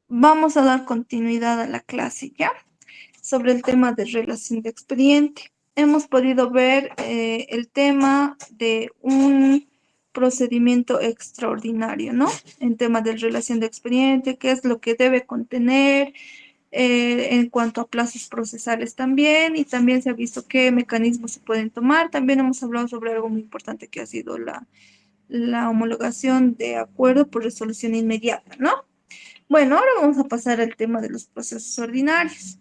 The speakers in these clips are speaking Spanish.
Vamos a dar continuidad a la clase ya sobre el tema de relación de expediente. Hemos podido ver el tema de un procedimiento extraordinario, ¿no? En tema de relación de expediente, qué es lo que debe contener en cuanto a plazos procesales también, y también se ha visto qué mecanismos se pueden tomar. También hemos hablado sobre algo muy importante que ha sido la homologación de acuerdo por resolución inmediata, ¿no? Bueno, ahora vamos a pasar al tema de los procesos ordinarios.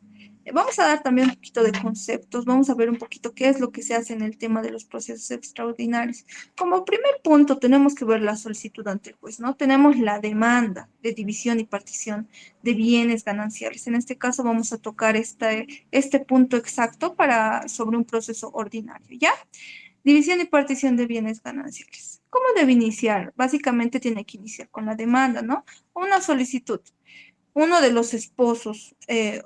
Vamos a dar también un poquito de conceptos, vamos a ver un poquito qué es lo que se hace en el tema de los procesos extraordinarios. Como primer punto, tenemos que ver la solicitud ante el juez, ¿no? Tenemos la demanda de división y partición de bienes gananciales. En este caso vamos a tocar este punto exacto sobre un proceso ordinario, ¿ya? División y partición de bienes gananciales. ¿Cómo debe iniciar? Básicamente tiene que iniciar con la demanda, ¿no? Una solicitud. Uno de los esposos, eh,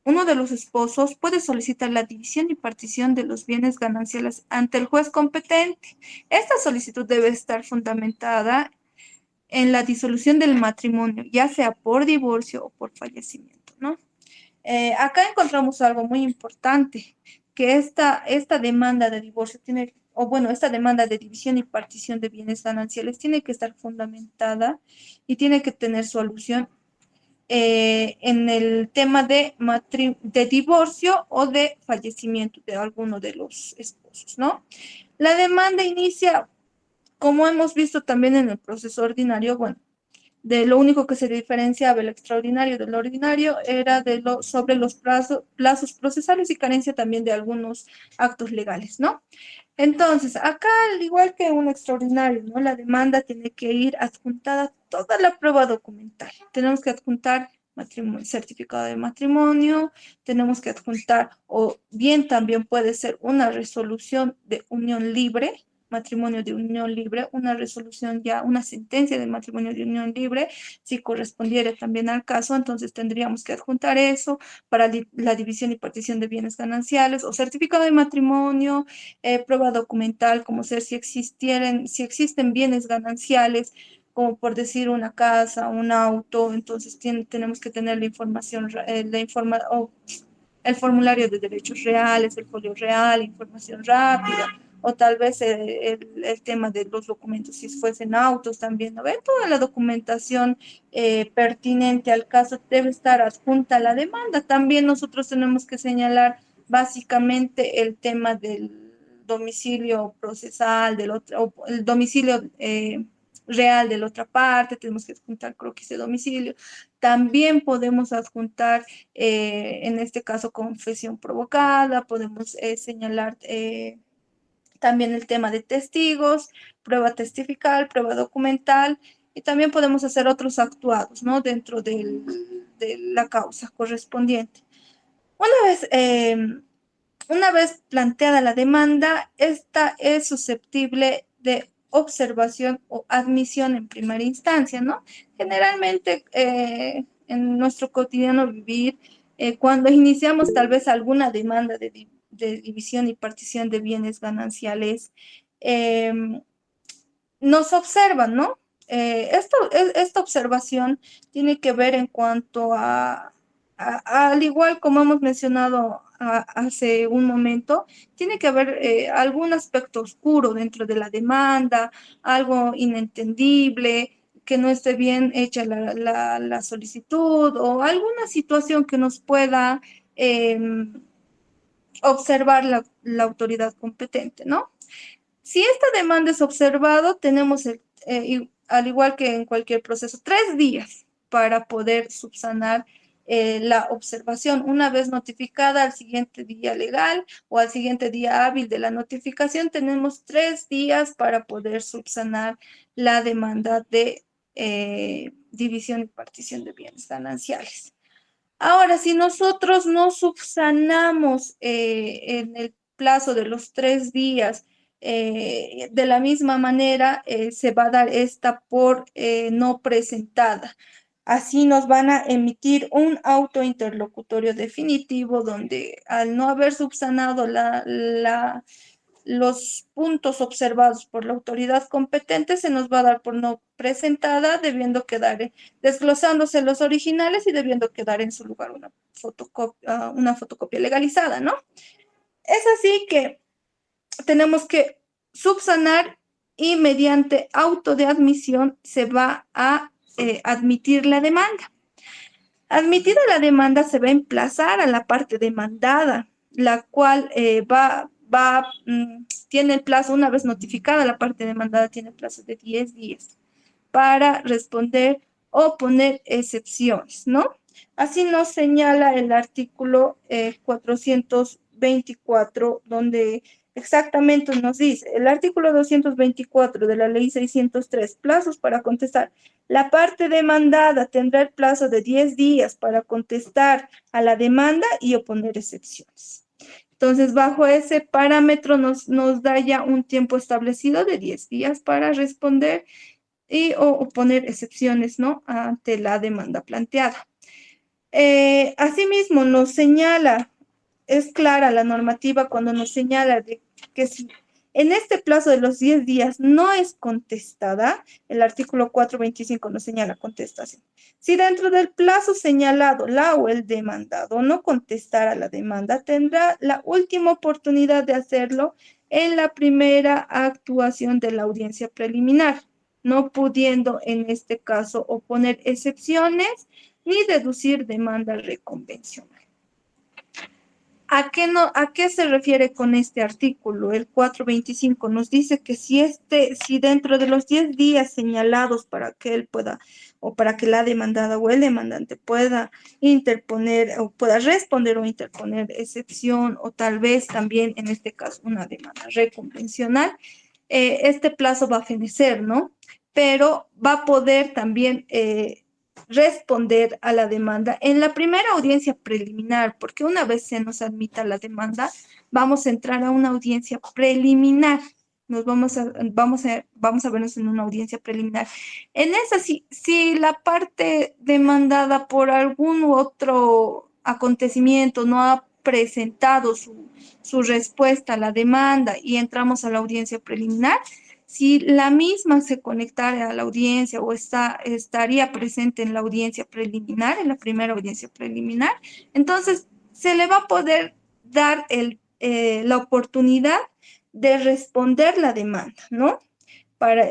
Uno de los esposos puede solicitar la división y partición de los bienes gananciales ante el juez competente. Esta solicitud debe estar fundamentada en la disolución del matrimonio, ya sea por divorcio o por fallecimiento, ¿no? Acá encontramos algo muy importante, que esta demanda de divorcio tiene, o bueno, esta demanda de división y partición de bienes gananciales tiene que estar fundamentada y tiene que tener solución en el tema de divorcio o de fallecimiento de alguno de los esposos, ¿no? La demanda inicia, como hemos visto también en el proceso ordinario, bueno, de lo único que se diferenciaba el extraordinario del ordinario era sobre los plazos procesales y carencia también de algunos actos legales, ¿no? Entonces, acá, al igual que un extraordinario, ¿no? La demanda tiene que ir adjuntada toda la prueba documental. Tenemos que adjuntar certificado de matrimonio, tenemos que adjuntar, o bien también puede ser una resolución de unión libre, matrimonio de unión libre, una resolución ya, una sentencia de matrimonio de unión libre, si correspondiera también al caso, entonces tendríamos que adjuntar eso para la división y partición de bienes gananciales, o certificado de matrimonio, prueba documental, como ser si existen bienes gananciales, como por decir una casa, un auto, entonces tenemos que tener la información, o el formulario de derechos reales, el folio real, información rápida, o tal vez el tema de los documentos, si fuesen autos también, ¿no? Toda la documentación pertinente al caso debe estar adjunta a la demanda. También nosotros tenemos que señalar básicamente el tema del domicilio procesal, del otro, o el domicilio real de la otra parte, tenemos que adjuntar croquis de domicilio. También podemos adjuntar, en este caso, confesión provocada, podemos señalar también el tema de testigos, prueba testifical, prueba documental, y también podemos hacer otros actuados, ¿no? Dentro de la causa correspondiente. Una vez, eh, una vez planteada la demanda, esta es susceptible de observación o admisión en primera instancia, ¿no? Generalmente en nuestro cotidiano vivir, cuando iniciamos tal vez alguna demanda de división y partición de bienes gananciales, eh, nos observan, ¿no? Esta observación tiene que ver en cuanto al igual como hemos mencionado hace un momento, tiene que haber algún aspecto oscuro dentro de la demanda, algo inentendible, que no esté bien hecha la solicitud, o alguna situación que nos pueda observar la autoridad competente, ¿no? Si esta demanda es observado, tenemos, al igual que en cualquier proceso, 3 días para poder subsanar la observación. Una vez notificada al siguiente día legal o al siguiente día hábil de la notificación, tenemos 3 días para poder subsanar la demanda de división y partición de bienes gananciales. Ahora, si nosotros no subsanamos en el plazo de los 3 días, de la misma manera se va a dar esta por no presentada. Así nos van a emitir un auto interlocutorio definitivo donde, al no haber subsanado los puntos observados por la autoridad competente se nos va a dar por no presentada, debiendo quedar, desglosándose los originales y debiendo quedar en su lugar una fotocopia legalizada, ¿no? Es así que tenemos que subsanar y mediante auto de admisión se va a admitir la demanda. Admitida la demanda, se va a emplazar a la parte demandada, la cual tiene el plazo, una vez notificada la parte demandada, tiene el plazo de 10 días para responder o poner excepciones, ¿no? Así nos señala el artículo 424, donde exactamente nos dice, el artículo 224 de la ley 603, plazos para contestar. La parte demandada tendrá el plazo de 10 días para contestar a la demanda y oponer excepciones. Entonces, bajo ese parámetro nos da ya un tiempo establecido de 10 días para responder y o poner excepciones, ¿no? Ante la demanda planteada. Asimismo, nos señala, es clara la normativa cuando nos señala de que si en este plazo de los 10 días no es contestada, el artículo 425 nos señala contestación. Si dentro del plazo señalado la o el demandado no contestara la demanda, tendrá la última oportunidad de hacerlo en la primera actuación de la audiencia preliminar, no pudiendo en este caso oponer excepciones ni deducir demanda reconvencional. ¿A qué se refiere con este artículo? El 425 nos dice que si dentro de los 10 días señalados para que él pueda, o para que la demandada o el demandante pueda interponer, o pueda responder o interponer excepción, o tal vez también en este caso una demanda reconvencional, este plazo va a fenecer, ¿no? Pero va a poder también responder a la demanda en la primera audiencia preliminar, porque una vez se nos admita la demanda, vamos a entrar a una audiencia preliminar. Vamos a vernos en una audiencia preliminar. En esa, si la parte demandada por algún otro acontecimiento no ha presentado su respuesta a la demanda y entramos a la audiencia preliminar, si la misma se conectara a la audiencia o estaría presente en la audiencia preliminar, en la primera audiencia preliminar, entonces se le va a poder dar la oportunidad de responder la demanda, ¿no?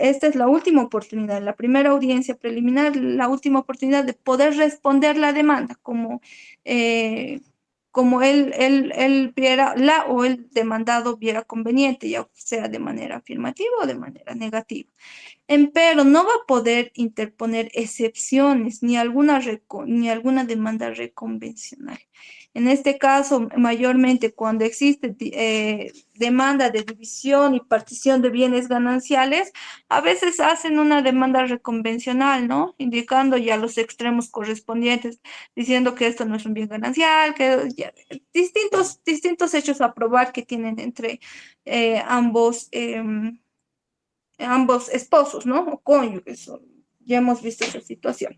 Esta es la última oportunidad, en la primera audiencia preliminar, la última oportunidad de poder responder la demanda, como él viera, la o el demandado viera conveniente, ya sea de manera afirmativa o de manera negativa. Empero no va a poder interponer excepciones ni alguna demanda reconvencional. En este caso, mayormente cuando existe demanda de división y partición de bienes gananciales, a veces hacen una demanda reconvencional, ¿no? Indicando ya los extremos correspondientes, diciendo que esto no es un bien ganancial, que ya, distintos hechos a probar que tienen entre ambos esposos, ¿no? O cónyuges. Ya hemos visto esa situación.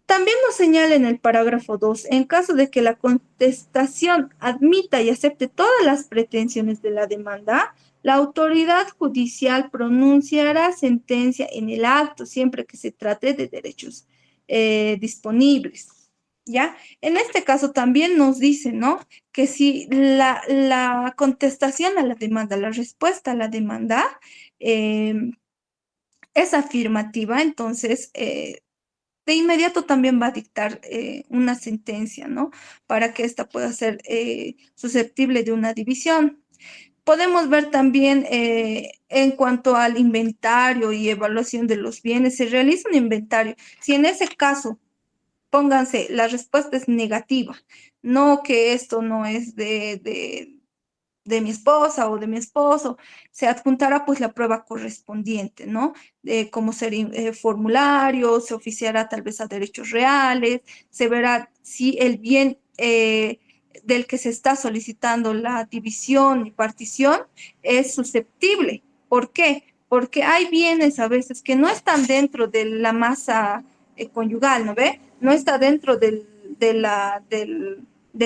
También nos señala en el parágrafo 2, en caso de que la contestación admita y acepte todas las pretensiones de la demanda, la autoridad judicial pronunciará sentencia en el acto siempre que se trate de derechos disponibles. ¿Ya? En este caso también nos dice, ¿no? Que si la contestación a la demanda, la respuesta a la demanda es afirmativa, entonces de inmediato también va a dictar una sentencia, ¿no? Para que ésta pueda ser susceptible de una división. Podemos ver también en cuanto al inventario y evaluación de los bienes, se realiza un inventario. Si en ese caso, pónganse, la respuesta es negativa, no que esto no es de mi esposa o de mi esposo, se adjuntará pues la prueba correspondiente, ¿no? Como ser formulario, se oficiará tal vez a derechos reales, se verá si el bien del que se está solicitando la división y partición es susceptible. ¿Por qué? Porque hay bienes a veces que no están dentro de la masa conyugal, ¿no ve? No está dentro del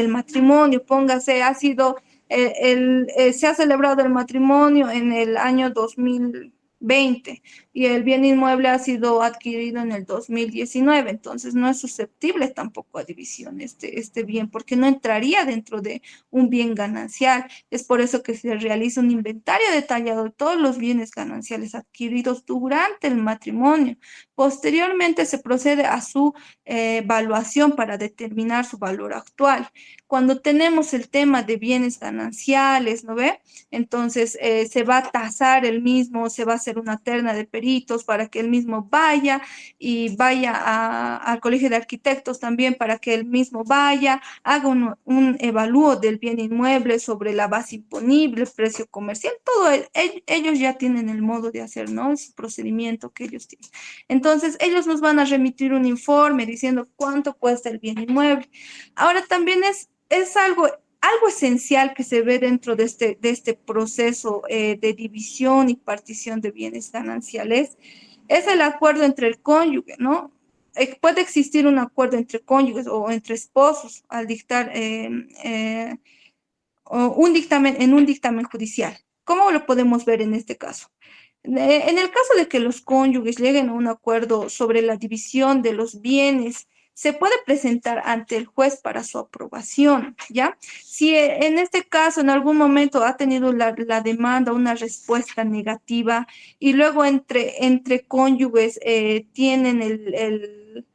matrimonio, póngase, ha sido Se ha celebrado el matrimonio en el año 2020 y el bien inmueble ha sido adquirido en el 2019, entonces no es susceptible tampoco a división este bien, porque no entraría dentro de un bien ganancial. Es por eso que se realiza un inventario detallado de todos los bienes gananciales adquiridos durante el matrimonio. Posteriormente se procede a su evaluación para determinar su valor actual. Cuando tenemos el tema de bienes gananciales, ¿no ve? Entonces se va a tasar el mismo, se va a hacer una terna de peritos para que el mismo vaya y vaya al Colegio de Arquitectos también para que el mismo vaya, haga un evalúo del bien inmueble sobre la base imponible, precio comercial, todo ellos ya tienen el modo de hacer, ¿no? Es procedimiento que ellos tienen. Entonces, ellos nos van a remitir un informe diciendo cuánto cuesta el bien inmueble. Ahora también es algo esencial que se ve dentro de este proceso de división y partición de bienes gananciales, es el acuerdo entre el cónyuge, ¿no? Puede existir un acuerdo entre cónyuges o entre esposos al dictar o un dictamen en un dictamen judicial. ¿Cómo lo podemos ver en este caso? En el caso de que los cónyuges lleguen a un acuerdo sobre la división de los bienes, se puede presentar ante el juez para su aprobación, ¿ya? Si en este caso en algún momento ha tenido la demanda una respuesta negativa y luego entre cónyuges tienen el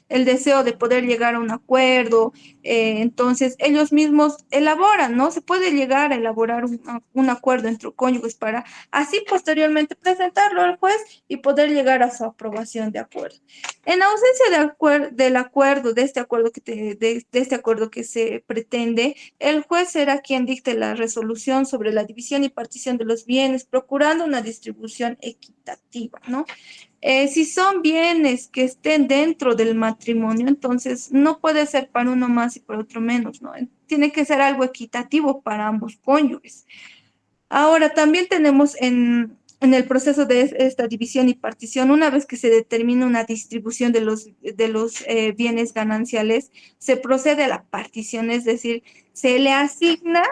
el deseo de poder llegar a un acuerdo, entonces ellos mismos elaboran, ¿no? Se puede llegar a elaborar un acuerdo entre cónyuges para así posteriormente presentarlo al juez y poder llegar a su aprobación de acuerdo. En ausencia del acuerdo, de este acuerdo de este acuerdo que se pretende, el juez será quien dicte la resolución sobre la división y partición de los bienes, procurando una distribución equitativa, ¿no? Si son bienes que estén dentro del matrimonio, entonces no puede ser para uno más y para otro menos, ¿no? Tiene que ser algo equitativo para ambos cónyuges. Ahora, también tenemos en el proceso de esta división y partición, una vez que se determina una distribución de los bienes gananciales, se procede a la partición, es decir, se le asigna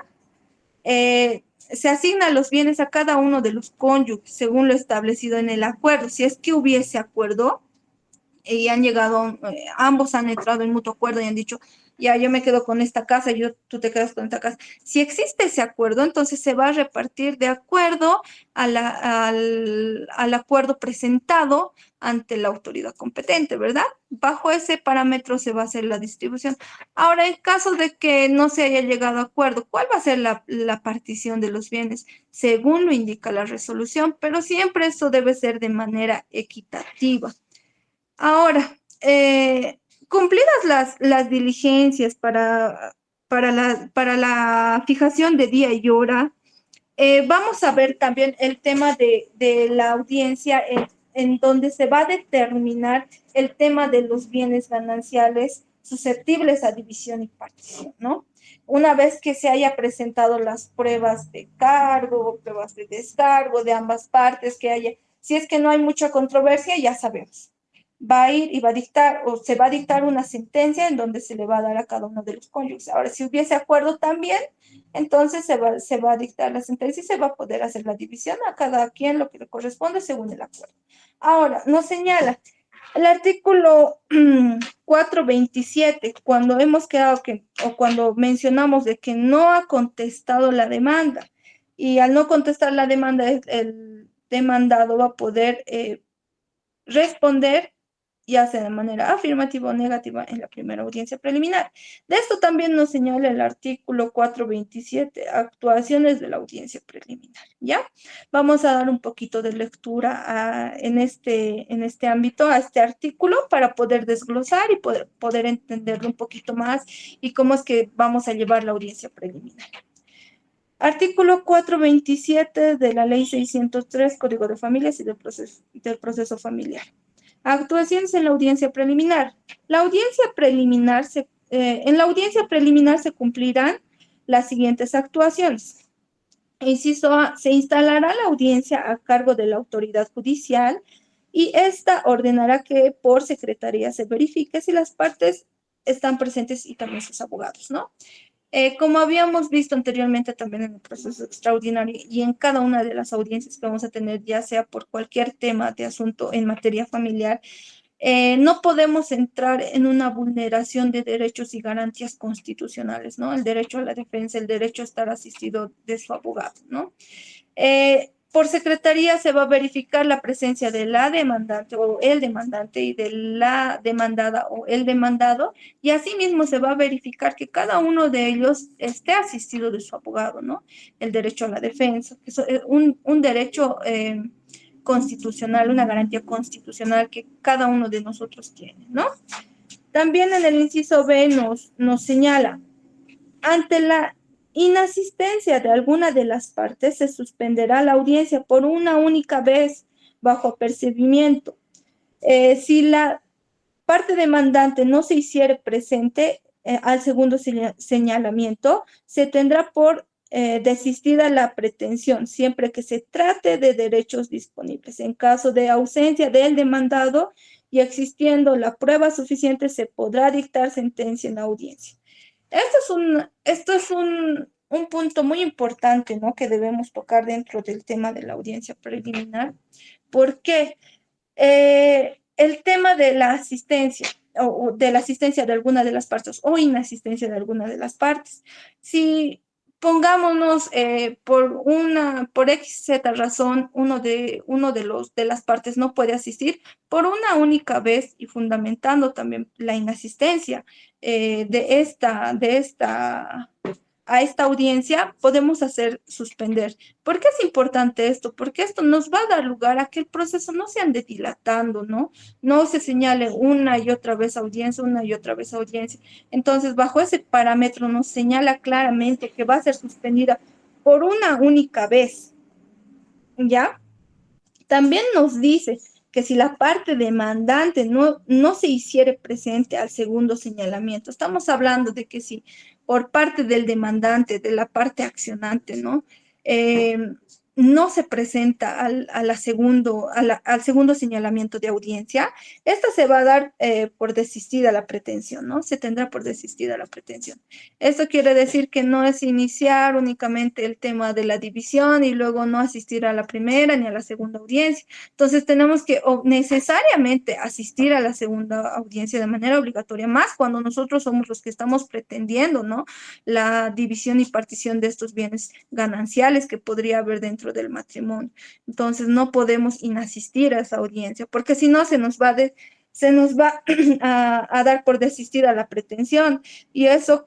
se asignan los bienes a cada uno de los cónyuges según lo establecido en el acuerdo. Si es que hubiese acuerdo y han llegado, ambos han entrado en mutuo acuerdo y han dicho, ya yo me quedo con esta casa, tú te quedas con esta casa. Si existe ese acuerdo, entonces se va a repartir de acuerdo al acuerdo presentado ante la autoridad competente, ¿verdad? Bajo ese parámetro se va a hacer la distribución. Ahora, en caso de que no se haya llegado a acuerdo, ¿cuál va a ser la partición de los bienes? Según lo indica la resolución, pero siempre eso debe ser de manera equitativa. Ahora, cumplidas las diligencias para la fijación de día y hora, vamos a ver también el tema de la audiencia en donde se va a determinar el tema de los bienes gananciales susceptibles a división y partición, ¿no? Una vez que se haya presentado las pruebas de cargo, pruebas de descargo de ambas partes, que haya, si es que no hay mucha controversia, ya sabemos va a ir y va a dictar o se va a dictar una sentencia en donde se le va a dar a cada uno de los cónyuges. Ahora, si hubiese acuerdo también, entonces se va a dictar la sentencia y se va a poder hacer la división a cada quien lo que le corresponde según el acuerdo. Ahora, nos señala el artículo 427, cuando hemos quedado que, o cuando mencionamos de que no ha contestado la demanda, y al no contestar la demanda, el demandado va a poder responder ya sea de manera afirmativa o negativa en la primera audiencia preliminar. De esto también nos señala el artículo 427, actuaciones de la audiencia preliminar, ¿ya? Vamos a dar un poquito de lectura en este ámbito, a este artículo, para poder desglosar y poder entenderlo un poquito más y cómo es que vamos a llevar la audiencia preliminar. Artículo 427 de la Ley 603, Código de Familias y del proceso familiar. Actuaciones en la audiencia preliminar. En la audiencia preliminar se cumplirán las siguientes actuaciones. Inciso A, se instalará la audiencia a cargo de la autoridad judicial y esta ordenará que por secretaría se verifique si las partes están presentes y también sus abogados, ¿no? Como habíamos visto anteriormente también en el proceso extraordinario y en cada una de las audiencias que vamos a tener, ya sea por cualquier tema de asunto en materia familiar, no podemos entrar en una vulneración de derechos y garantías constitucionales, ¿no? El derecho a la defensa, el derecho a estar asistido de su abogado, ¿no? Por secretaría se va a verificar la presencia de la demandante o el demandante y de la demandada o el demandado, y asimismo se va a verificar que cada uno de ellos esté asistido de su abogado, ¿no? El derecho a la defensa, que es un derecho constitucional, una garantía constitucional que cada uno de nosotros tiene, ¿no? También en el inciso B nos señala, ante la inasistencia de alguna de las partes, se suspenderá la audiencia por una única vez bajo apercibimiento. Si la parte demandante no se hiciere presente al segundo señalamiento, se tendrá por desistida la pretensión, siempre que se trate de derechos disponibles. En caso de ausencia del demandado y existiendo la prueba suficiente, se podrá dictar sentencia en la audiencia. Esto es un punto muy importante, ¿no? Que debemos tocar dentro del tema de la audiencia preliminar, porque el tema de la asistencia o de la asistencia de alguna de las partes o inasistencia de alguna de las partes, si pongámonos por X, Z razón, uno de las partes no puede asistir por una única vez y fundamentando también la inasistencia a esta audiencia, podemos hacer suspender. ¿Por qué es importante esto? Porque esto nos va a dar lugar a que el proceso no se ande dilatando, ¿no? No se señale una y otra vez audiencia, una y otra vez audiencia. Entonces, bajo ese parámetro nos señala claramente que va a ser suspendida por una única vez, ¿ya? También nos dice que si la parte demandante no se hiciere presente al segundo señalamiento, estamos hablando de que si por parte del demandante, de la parte accionante, ¿no? Eh, no se presenta al segundo señalamiento de audiencia, esta se va a dar por desistida la pretensión, ¿no? Se tendrá por desistida la pretensión. Esto quiere decir que no es iniciar únicamente el tema de la división y luego no asistir a la primera ni a la segunda audiencia. Entonces tenemos que necesariamente asistir a la segunda audiencia de manera obligatoria, más cuando nosotros somos los que estamos pretendiendo, ¿no? La división y partición de estos bienes gananciales que podría haber dentro del matrimonio. Entonces no podemos inasistir a esa audiencia, porque si no se nos va a dar por desistir a la pretensión. Y eso,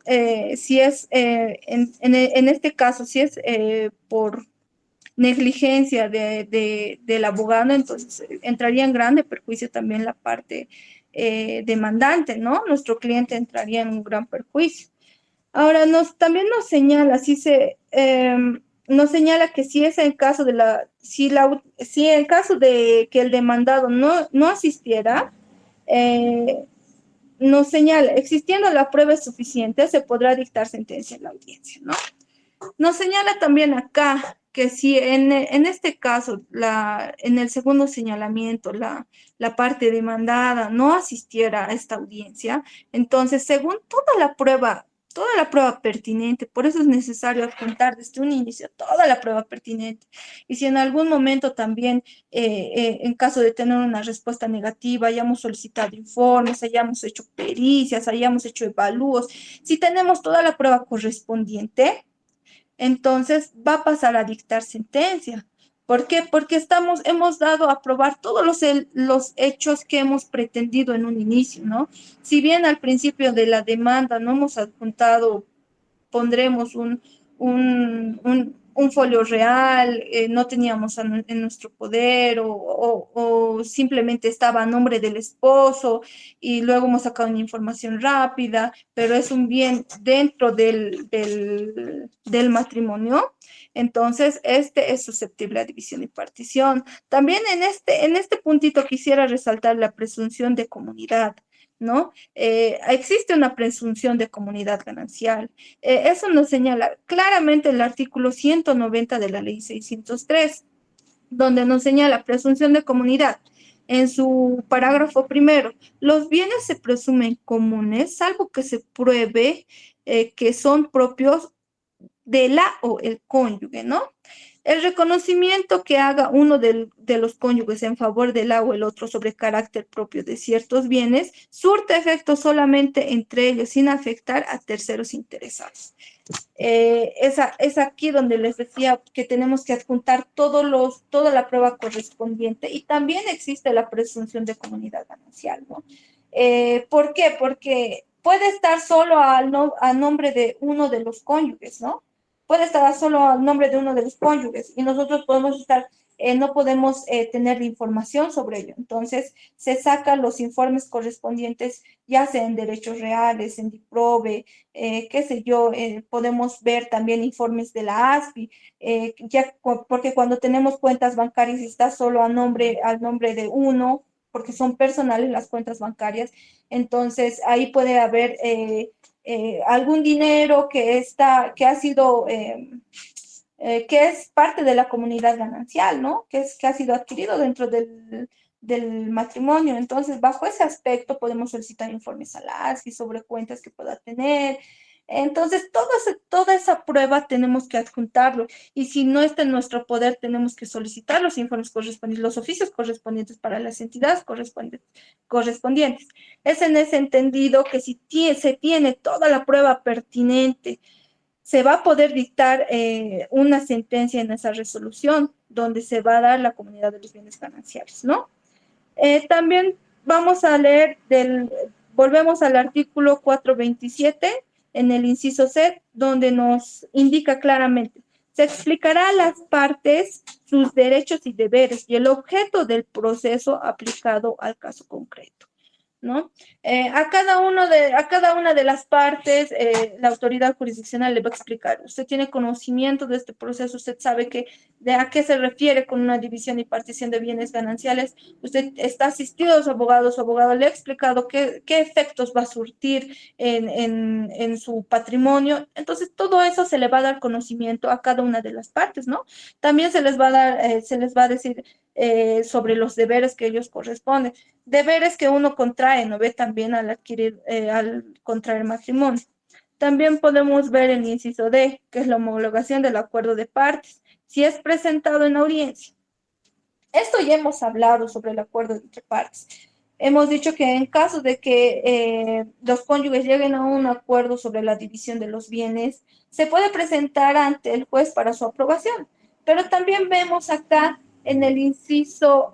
si es, en este caso, si es por negligencia del abogado, entonces entraría en grande perjuicio también la parte demandante, ¿no? Nuestro cliente entraría en un gran perjuicio. Ahora, también nos señala, nos señala que si es el caso si en caso de que el demandado no asistiera, eh, nos señala, existiendo la prueba suficiente, se podrá dictar sentencia en la audiencia, ¿no? Nos señala también acá que si en este caso, en el segundo señalamiento, la parte demandada no asistiera a esta audiencia, entonces, según toda la prueba pertinente, por eso es necesario adjuntar desde un inicio toda la prueba pertinente. Y si en algún momento también, en caso de tener una respuesta negativa, hayamos solicitado informes, hayamos hecho pericias, hayamos hecho evalúos, si tenemos toda la prueba correspondiente, entonces va a pasar a dictar sentencia. ¿Por qué? Porque hemos dado a probar todos los hechos que hemos pretendido en un inicio, ¿no? Si bien al principio de la demanda no hemos adjuntado, pondremos un folio real, no teníamos en nuestro poder o simplemente estaba a nombre del esposo y luego hemos sacado una información rápida, pero es un bien dentro del matrimonio. Entonces, este es susceptible a división y partición. También en este puntito quisiera resaltar la presunción de comunidad, ¿no? Existe una presunción de comunidad ganancial. Eso nos señala claramente el artículo 190 de la ley 603, donde nos señala presunción de comunidad. en su parágrafo primero, los bienes se presumen comunes, salvo que se pruebe que son propios de la o el cónyuge, ¿no? El reconocimiento que haga uno de los cónyuges en favor de la o el otro sobre carácter propio de ciertos bienes surte efecto solamente entre ellos sin afectar a terceros interesados. Es aquí donde les decía que tenemos que adjuntar toda la prueba correspondiente y también existe la presunción de comunidad ganancial, ¿no? ¿Por qué? Porque puede estar solo a nombre de uno de los cónyuges, ¿no? Puede estar solo a nombre de uno de los cónyuges y nosotros podemos estar, no podemos tener información sobre ello. Entonces, se sacan los informes correspondientes, ya sea en derechos reales, en DIPROVE, qué sé yo, podemos ver también informes de la ASFI, porque cuando tenemos cuentas bancarias y está solo al nombre de uno, porque son personales las cuentas bancarias, entonces ahí puede haber algún dinero que ha sido, que es parte de la comunidad ganancial, ¿no? Que ha sido adquirido dentro del matrimonio. Entonces, bajo ese aspecto podemos solicitar informes a la ASFI sobre cuentas que pueda tener. Entonces, toda esa prueba tenemos que adjuntarlo y si no está en nuestro poder, tenemos que solicitar los informes correspondientes, los oficios correspondientes para las entidades correspondientes. Es en ese entendido que si se tiene toda la prueba pertinente, se va a poder dictar una sentencia en esa resolución donde se va a dar la comunidad de los bienes gananciales, ¿no? También vamos a leer volvemos al artículo 427 en el inciso C, donde nos indica claramente, se explicará a las partes sus derechos y deberes y el objeto del proceso aplicado al caso concreto, ¿no? A cada una de las partes, la autoridad jurisdiccional le va a explicar. Usted tiene conocimiento de este proceso, usted sabe de a qué se refiere con una división y partición de bienes gananciales, usted está asistido a su abogado le ha explicado qué efectos va a surtir en su patrimonio. Entonces, todo eso se le va a dar conocimiento a cada una de las partes, ¿no? También se les va a dar, se les va a decir sobre los deberes que ellos corresponden deberes que uno contrae, ¿no ve? También al adquirir, al contraer matrimonio. También podemos ver el inciso D, que es la homologación del acuerdo de partes, si es presentado en audiencia. Esto ya hemos hablado sobre el acuerdo entre partes. Hemos dicho que en caso de que los cónyuges lleguen a un acuerdo sobre la división de los bienes, se puede presentar ante el juez para su aprobación. Pero también vemos acá en el inciso,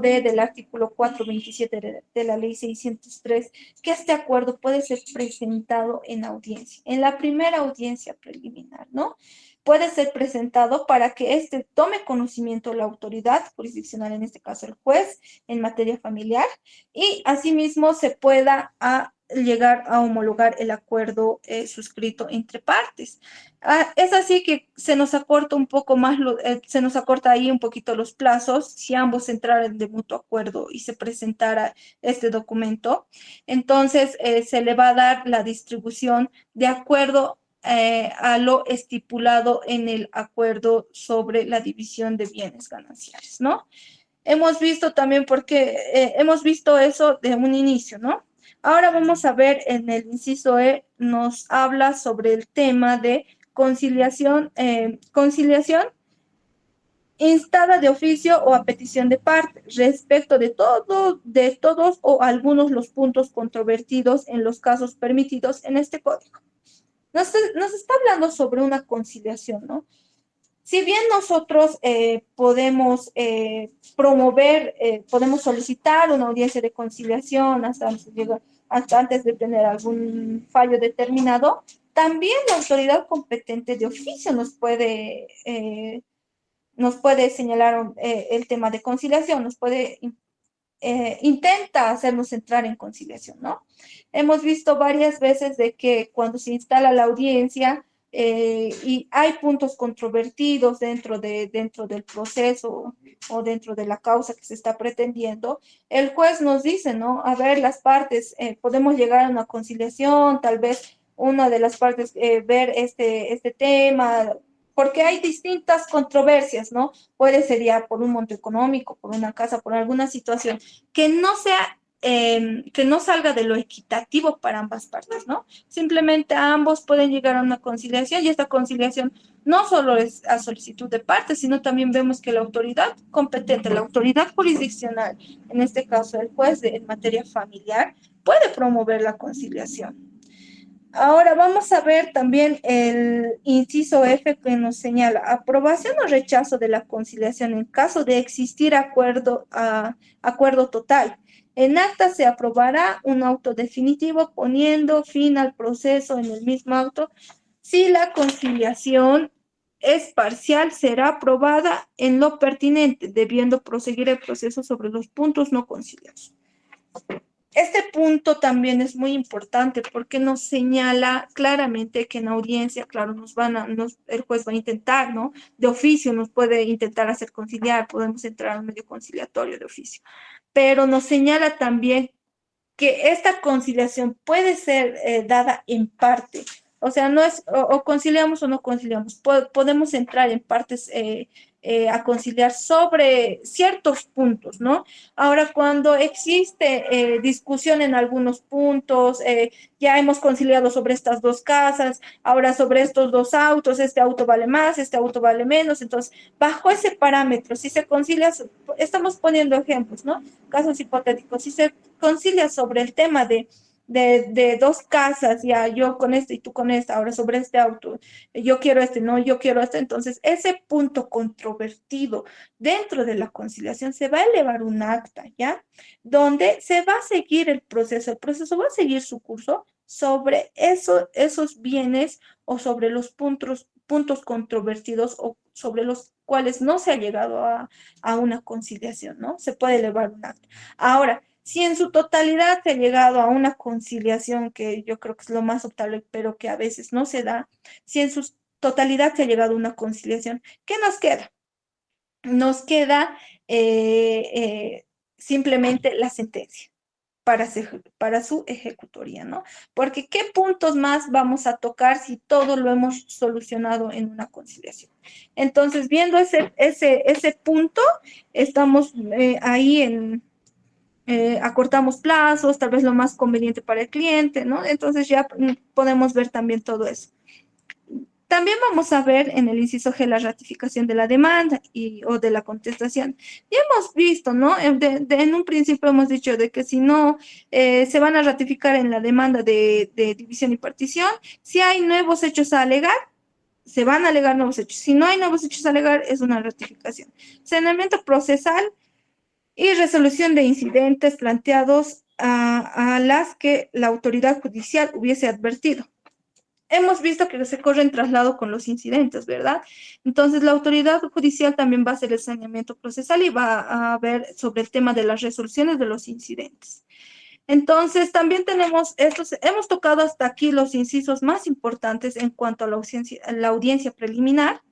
D del artículo 427 de la ley 603, que este acuerdo puede ser presentado en audiencia, en la primera audiencia preliminar, ¿no? Puede ser presentado para que éste tome conocimiento la autoridad jurisdiccional, en este caso el juez, en materia familiar, y asimismo se pueda llegar a homologar el acuerdo suscrito entre partes. Es así que se nos acorta un poco más, se nos acorta ahí un poquito los plazos si ambos entraran de mutuo acuerdo y se presentara este documento. Entonces, se le va a dar la distribución de acuerdo a lo estipulado en el acuerdo sobre la división de bienes gananciales, ¿no? Hemos visto también porque hemos visto eso de un inicio, ¿no? Ahora vamos a ver en el inciso E, nos habla sobre el tema de conciliación instada de oficio o a petición de parte respecto de todos o algunos los puntos controvertidos en los casos permitidos en este código. Nos está hablando sobre una conciliación, ¿no? Si bien nosotros podemos promover, podemos solicitar una audiencia de conciliación hasta antes de tener algún fallo determinado, también la autoridad competente de oficio nos puede señalar el tema de conciliación, intenta hacernos entrar en conciliación, ¿no? Hemos visto varias veces de que cuando se instala la audiencia y hay puntos controvertidos dentro del proceso o dentro de la causa que se está pretendiendo, el juez nos dice, ¿no? A ver, las partes, podemos llegar a una conciliación, tal vez una de las partes ver este tema, porque hay distintas controversias, ¿no? Puede ser ya por un monto económico, por una casa, por alguna situación que no sea, que no salga de lo equitativo para ambas partes, ¿no? Simplemente ambos pueden llegar a una conciliación y esta conciliación no solo es a solicitud de partes, sino también vemos que la autoridad competente, la autoridad jurisdiccional, en este caso el juez en materia familiar, puede promover la conciliación. Ahora vamos a ver también el inciso F que nos señala aprobación o rechazo de la conciliación en caso de existir acuerdo total. En acta se aprobará un auto definitivo poniendo fin al proceso en el mismo auto. Si la conciliación es parcial, será aprobada en lo pertinente, debiendo proseguir el proceso sobre los puntos no conciliados. Este punto también es muy importante porque nos señala claramente que en audiencia, claro, el juez va a intentar, ¿no? De oficio nos puede intentar hacer conciliar, podemos entrar al medio conciliatorio de oficio, pero nos señala también que esta conciliación puede ser dada en parte. O sea, no es o conciliamos o no conciliamos. Podemos entrar en partes a conciliar sobre ciertos puntos, ¿no? Ahora, cuando existe discusión en algunos puntos, ya hemos conciliado sobre estas dos casas, ahora sobre estos dos autos, este auto vale más, este auto vale menos. Entonces, bajo ese parámetro, si se concilia, estamos poniendo ejemplos, ¿no? Casos hipotéticos, si se concilia sobre el tema de dos casas, ya yo con este y tú con esta, ahora sobre este auto, yo quiero este, no, yo quiero este, entonces ese punto controvertido dentro de la conciliación se va a elevar un acta, ¿ya? Donde se va a seguir el proceso va a seguir su curso sobre esos bienes o sobre los puntos controvertidos o sobre los cuales no se ha llegado a una conciliación, ¿no? Se puede elevar un acta. Ahora, si en su totalidad se ha llegado a una conciliación, que yo creo que es lo más optable, pero que a veces no se da, si en su totalidad se ha llegado a una conciliación, ¿qué nos queda? Nos queda simplemente la sentencia para su ejecutoría, ¿no? Porque ¿qué puntos más vamos a tocar si todo lo hemos solucionado en una conciliación? Entonces, viendo ese punto, estamos ahí acortamos plazos, tal vez lo más conveniente para el cliente, ¿no? Entonces ya podemos ver también todo eso. También vamos a ver en el inciso G la ratificación de la demanda o de la contestación. Ya hemos visto, ¿no? En un principio hemos dicho de que si no se van a ratificar en la demanda de división y partición, si hay nuevos hechos a alegar, se van a alegar nuevos hechos. Si no hay nuevos hechos a alegar, es una ratificación. Saneamiento procesal y resolución de incidentes planteados a las que la autoridad judicial hubiese advertido. Hemos visto que se corre en traslado con los incidentes, ¿verdad? Entonces, la autoridad judicial también va a hacer el saneamiento procesal y va a ver sobre el tema de las resoluciones de los incidentes. Entonces, también tenemos estos, hemos tocado hasta aquí los incisos más importantes en cuanto a la audiencia preliminar.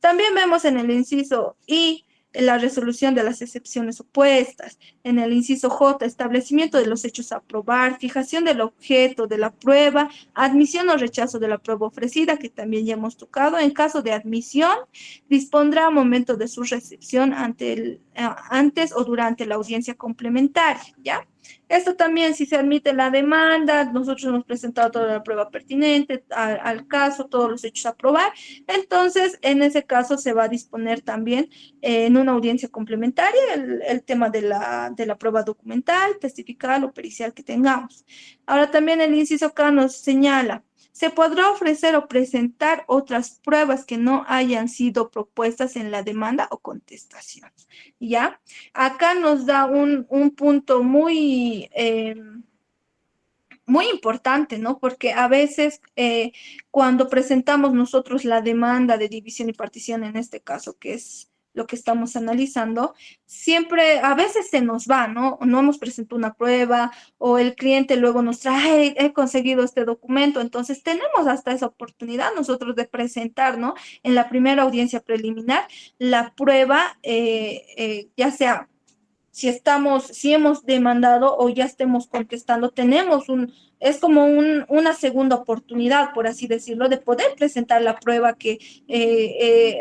También vemos en el inciso I la resolución de las excepciones opuestas. En el inciso J, establecimiento de los hechos a probar, fijación del objeto de la prueba, admisión o rechazo de la prueba ofrecida, que también ya hemos tocado. En caso de admisión, dispondrá momento de su recepción antes o durante la audiencia complementaria, ¿ya? Esto también, si se admite la demanda, nosotros hemos presentado toda la prueba pertinente al caso, todos los hechos a probar. Entonces, en ese caso se va a disponer también en una audiencia complementaria el tema de la prueba documental, testifical o pericial que tengamos. Ahora también el inciso K nos señala, se podrá ofrecer o presentar otras pruebas que no hayan sido propuestas en la demanda o contestación. ¿Ya? Acá nos da un punto muy importante, ¿no? Porque a veces cuando presentamos nosotros la demanda de división y partición, en este caso, que es lo que estamos analizando, siempre, a veces se nos va, ¿no? No hemos presentado una prueba o el cliente luego nos trae, he conseguido este documento, entonces tenemos hasta esa oportunidad nosotros de presentar, ¿no? En la primera audiencia preliminar, la prueba, ya sea si hemos demandado o ya estemos contestando, es como una segunda oportunidad, por así decirlo, de poder presentar la prueba que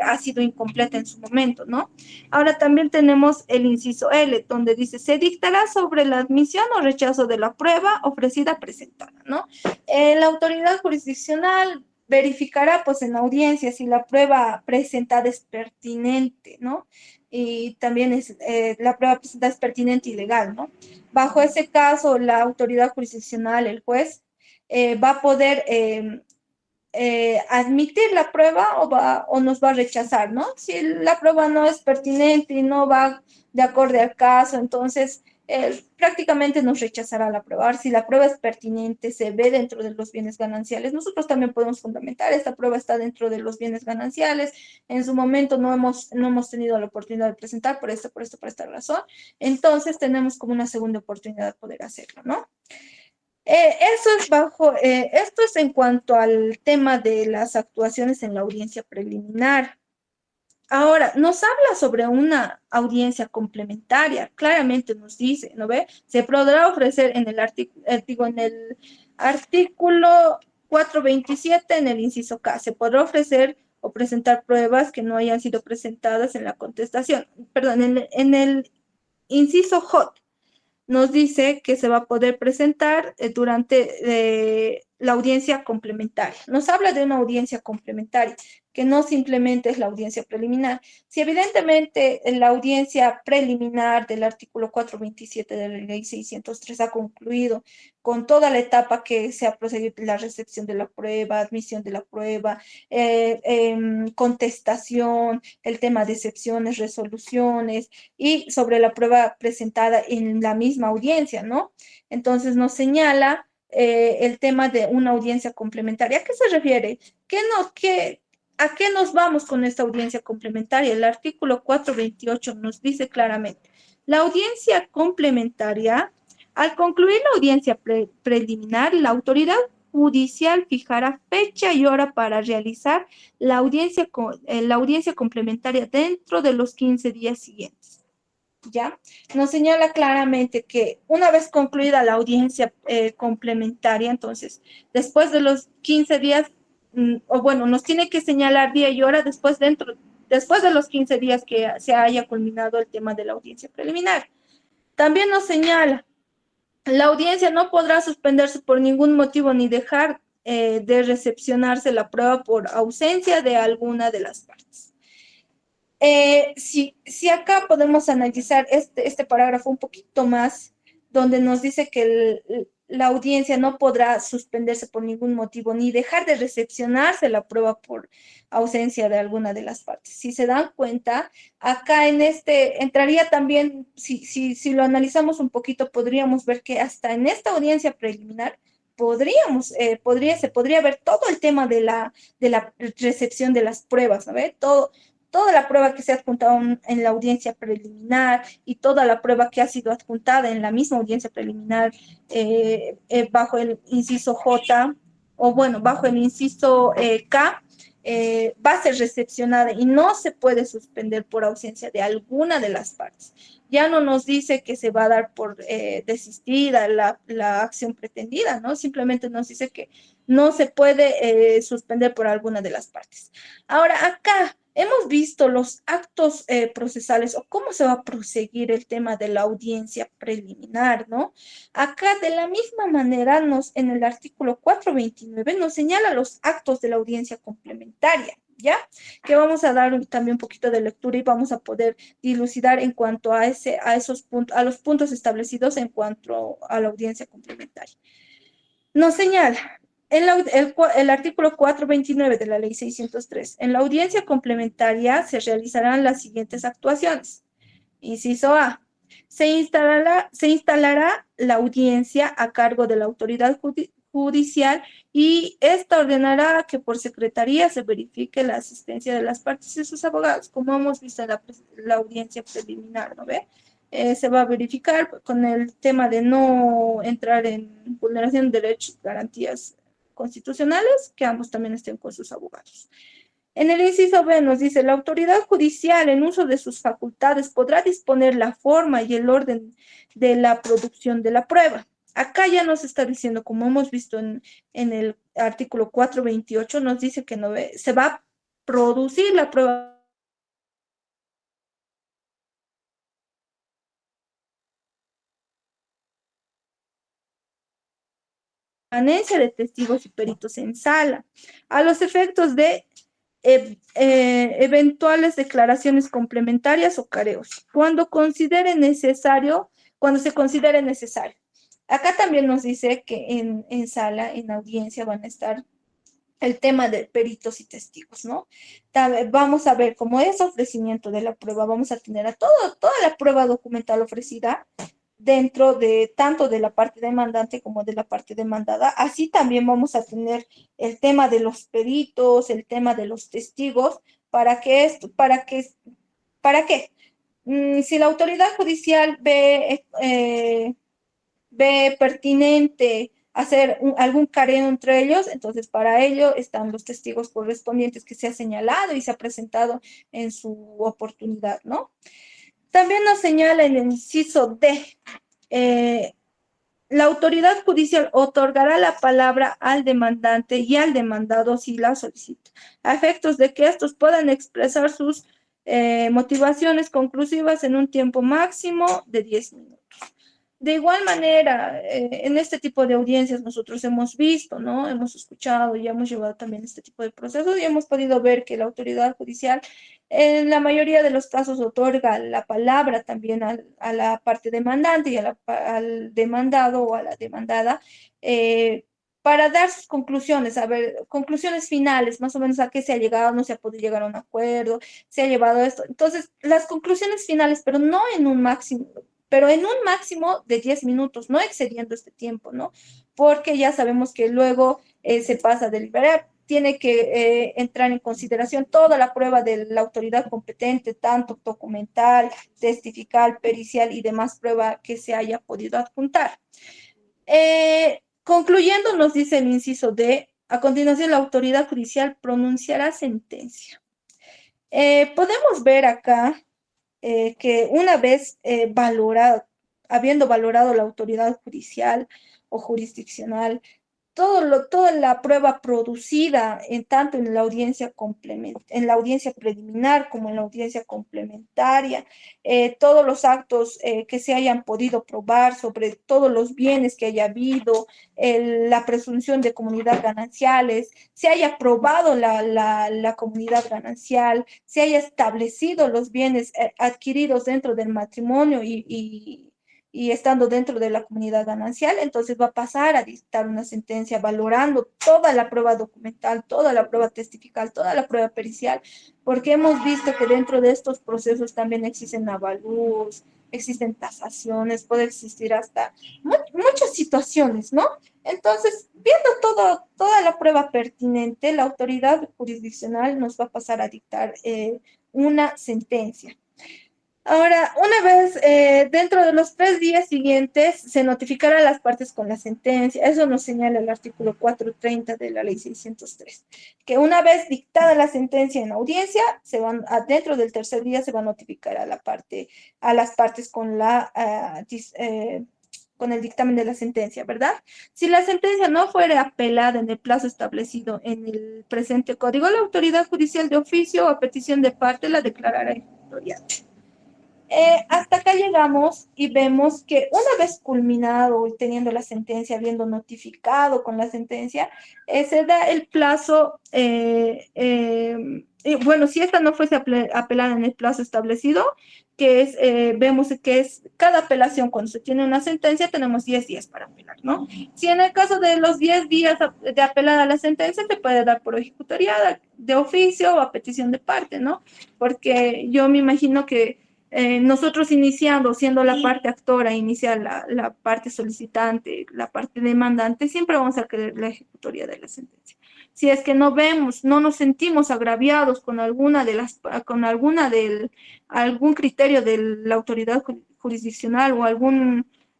ha sido incompleta en su momento, ¿no? Ahora también tenemos el inciso L, donde dice, se dictará sobre la admisión o rechazo de la prueba ofrecida presentada, ¿no? La autoridad jurisdiccional verificará, pues, en la audiencia si la prueba presentada es pertinente, ¿no? Y también la prueba presentada es pertinente y legal, ¿no? Bajo ese caso, la autoridad jurisdiccional, el juez, va a poder admitir la prueba o nos va a rechazar, ¿no? Si la prueba no es pertinente y no va de acorde al caso, entonces prácticamente nos rechazará la prueba. Ahora, si la prueba es pertinente, se ve dentro de los bienes gananciales, nosotros también podemos fundamentar, esta prueba está dentro de los bienes gananciales, en su momento no hemos tenido la oportunidad de presentar por esta razón, entonces tenemos como una segunda oportunidad de poder hacerlo, ¿no? Esto es en cuanto al tema de las actuaciones en la audiencia preliminar. Ahora, nos habla sobre una audiencia complementaria, claramente nos dice, ¿no ve? Se podrá ofrecer en el artículo 427, en el inciso K, se podrá ofrecer o presentar pruebas que no hayan sido presentadas en la contestación, perdón, en el inciso J nos dice que se va a poder presentar durante la audiencia complementaria. Nos habla de una audiencia complementaria, que no simplemente es la audiencia preliminar. Si evidentemente la audiencia preliminar del artículo 427 de la ley 603 ha concluido con toda la etapa que se ha procedido, la recepción de la prueba, admisión de la prueba, contestación, el tema de excepciones, resoluciones, y sobre la prueba presentada en la misma audiencia, ¿no? Entonces nos señala el tema de una audiencia complementaria. ¿A qué se refiere? ¿A qué nos vamos con esta audiencia complementaria? El artículo 428 nos dice claramente, la audiencia complementaria, al concluir la audiencia preliminar, la autoridad judicial fijará fecha y hora para realizar la audiencia complementaria dentro de los 15 días siguientes. ¿Ya? Nos señala claramente que una vez concluida la audiencia complementaria, entonces, después de los 15 días, o bueno, nos tiene que señalar día y hora después de los 15 días que se haya culminado el tema de la audiencia preliminar. También nos señala, la audiencia no podrá suspenderse por ningún motivo ni dejar de recepcionarse la prueba por ausencia de alguna de las partes. Si acá podemos analizar este parágrafo un poquito más, donde nos dice que la audiencia no podrá suspenderse por ningún motivo ni dejar de recepcionarse la prueba por ausencia de alguna de las partes. Si se dan cuenta, acá entraría también, si lo analizamos un poquito, podríamos ver que hasta en esta audiencia preliminar se podría ver todo el tema de la recepción de las pruebas, ¿no ve? Toda la prueba que se ha adjuntado en la audiencia preliminar y toda la prueba que ha sido adjuntada en la misma audiencia preliminar bajo el inciso J, o bueno, bajo el inciso K, va a ser recepcionada y no se puede suspender por ausencia de alguna de las partes. Ya no nos dice que se va a dar por desistida la acción pretendida, ¿no? Simplemente nos dice que no se puede suspender por alguna de las partes. Ahora, acá hemos visto los actos procesales o cómo se va a proseguir el tema de la audiencia preliminar, ¿no? Acá, de la misma manera, en el artículo 429 nos señala los actos de la audiencia complementaria, ¿ya? Que vamos a dar también un poquito de lectura y vamos a poder dilucidar en cuanto a los puntos establecidos en cuanto a la audiencia complementaria. Nos señala el artículo 429 de la ley 603. En la audiencia complementaria se realizarán las siguientes actuaciones. Inciso A. Se instalará la audiencia a cargo de la autoridad judicial y esta ordenará que por secretaría se verifique la asistencia de las partes y sus abogados, como hemos visto en la audiencia preliminar, ¿no ve? Se va a verificar con el tema de no entrar en vulneración de derechos, garantías constitucionales, que ambos también estén con sus abogados. En el inciso B nos dice, la autoridad judicial en uso de sus facultades podrá disponer la forma y el orden de la producción de la prueba. Acá ya nos está diciendo, como hemos visto en el artículo 428, nos dice que no, se va a producir la prueba permanencia de testigos y peritos en sala, a los efectos de eventuales declaraciones complementarias o careos, cuando se considere necesario. Acá también nos dice que en sala, en audiencia, van a estar el tema de peritos y testigos, ¿no? Vamos a ver cómo es ofrecimiento de la prueba, vamos a tener a toda la prueba documental ofrecida dentro de tanto de la parte demandante como de la parte demandada. Así también vamos a tener el tema de los peritos, el tema de los testigos, ¿para qué? Si la autoridad judicial ve pertinente hacer algún careo entre ellos, entonces para ello están los testigos correspondientes que se ha señalado y se ha presentado en su oportunidad, ¿no? También nos señala en el inciso D, eh, la autoridad judicial otorgará la palabra al demandante y al demandado si la solicita, a efectos de que estos puedan expresar sus motivaciones conclusivas en un tiempo máximo de 10 minutos. De igual manera, en este tipo de audiencias nosotros hemos visto, ¿no? Hemos escuchado y hemos llevado también este tipo de procesos y hemos podido ver que la autoridad judicial en la mayoría de los casos otorga la palabra también a la parte demandante y al demandado o a la demandada para dar sus conclusiones, a ver, conclusiones finales, más o menos a qué se ha llegado, no se ha podido llegar a un acuerdo, se ha llevado esto. Entonces, las conclusiones finales, pero en un máximo de 10 minutos, no excediendo este tiempo, ¿no? Porque ya sabemos que luego se pasa a deliberar. Tiene que entrar en consideración toda la prueba de la autoridad competente, tanto documental, testifical, pericial y demás prueba que se haya podido adjuntar. Concluyendo, nos dice el inciso D, a continuación la autoridad judicial pronunciará sentencia. Podemos ver acá que una vez habiendo valorado la autoridad judicial o jurisdiccional, toda la prueba producida tanto en la audiencia en la audiencia preliminar como en la audiencia complementaria, todos los actos que se hayan podido probar sobre todos los bienes que haya habido, la presunción de comunidad gananciales, se haya probado la comunidad ganancial, se haya establecido los bienes adquiridos dentro del matrimonio y estando dentro de la comunidad ganancial, entonces va a pasar a dictar una sentencia valorando toda la prueba documental, toda la prueba testifical, toda la prueba pericial, porque hemos visto que dentro de estos procesos también existen avalúos, existen tasaciones, puede existir hasta muchas situaciones, ¿no? Entonces, viendo toda la prueba pertinente, la autoridad jurisdiccional nos va a pasar a dictar una sentencia. Ahora, una vez dentro de los 3 días siguientes se notificará a las partes con la sentencia. Eso nos señala el artículo 430 de la ley 603, que una vez dictada la sentencia en audiencia, dentro del tercer día se va a notificar a las partes con el dictamen de la sentencia, ¿verdad? Si la sentencia no fuere apelada en el plazo establecido en el presente código, la autoridad judicial de oficio o a petición de parte la declarará ejecutoria. Hasta acá llegamos y vemos que una vez culminado y teniendo la sentencia, habiendo notificado con la sentencia, se da el plazo, y bueno, si esta no fuese apelada en el plazo establecido, vemos que es cada apelación, cuando se tiene una sentencia, tenemos 10 días para apelar, ¿no? Si en el caso de los 10 días de apelar a la sentencia, se puede dar por ejecutoriada, de oficio o a petición de parte, ¿no? Porque yo me imagino que nosotros iniciando, siendo la parte actora, inicial, la parte solicitante, la parte demandante, siempre vamos a querer la ejecutoria de la sentencia. Si es que no vemos, no nos sentimos agraviados con algún criterio de la autoridad jurisdiccional o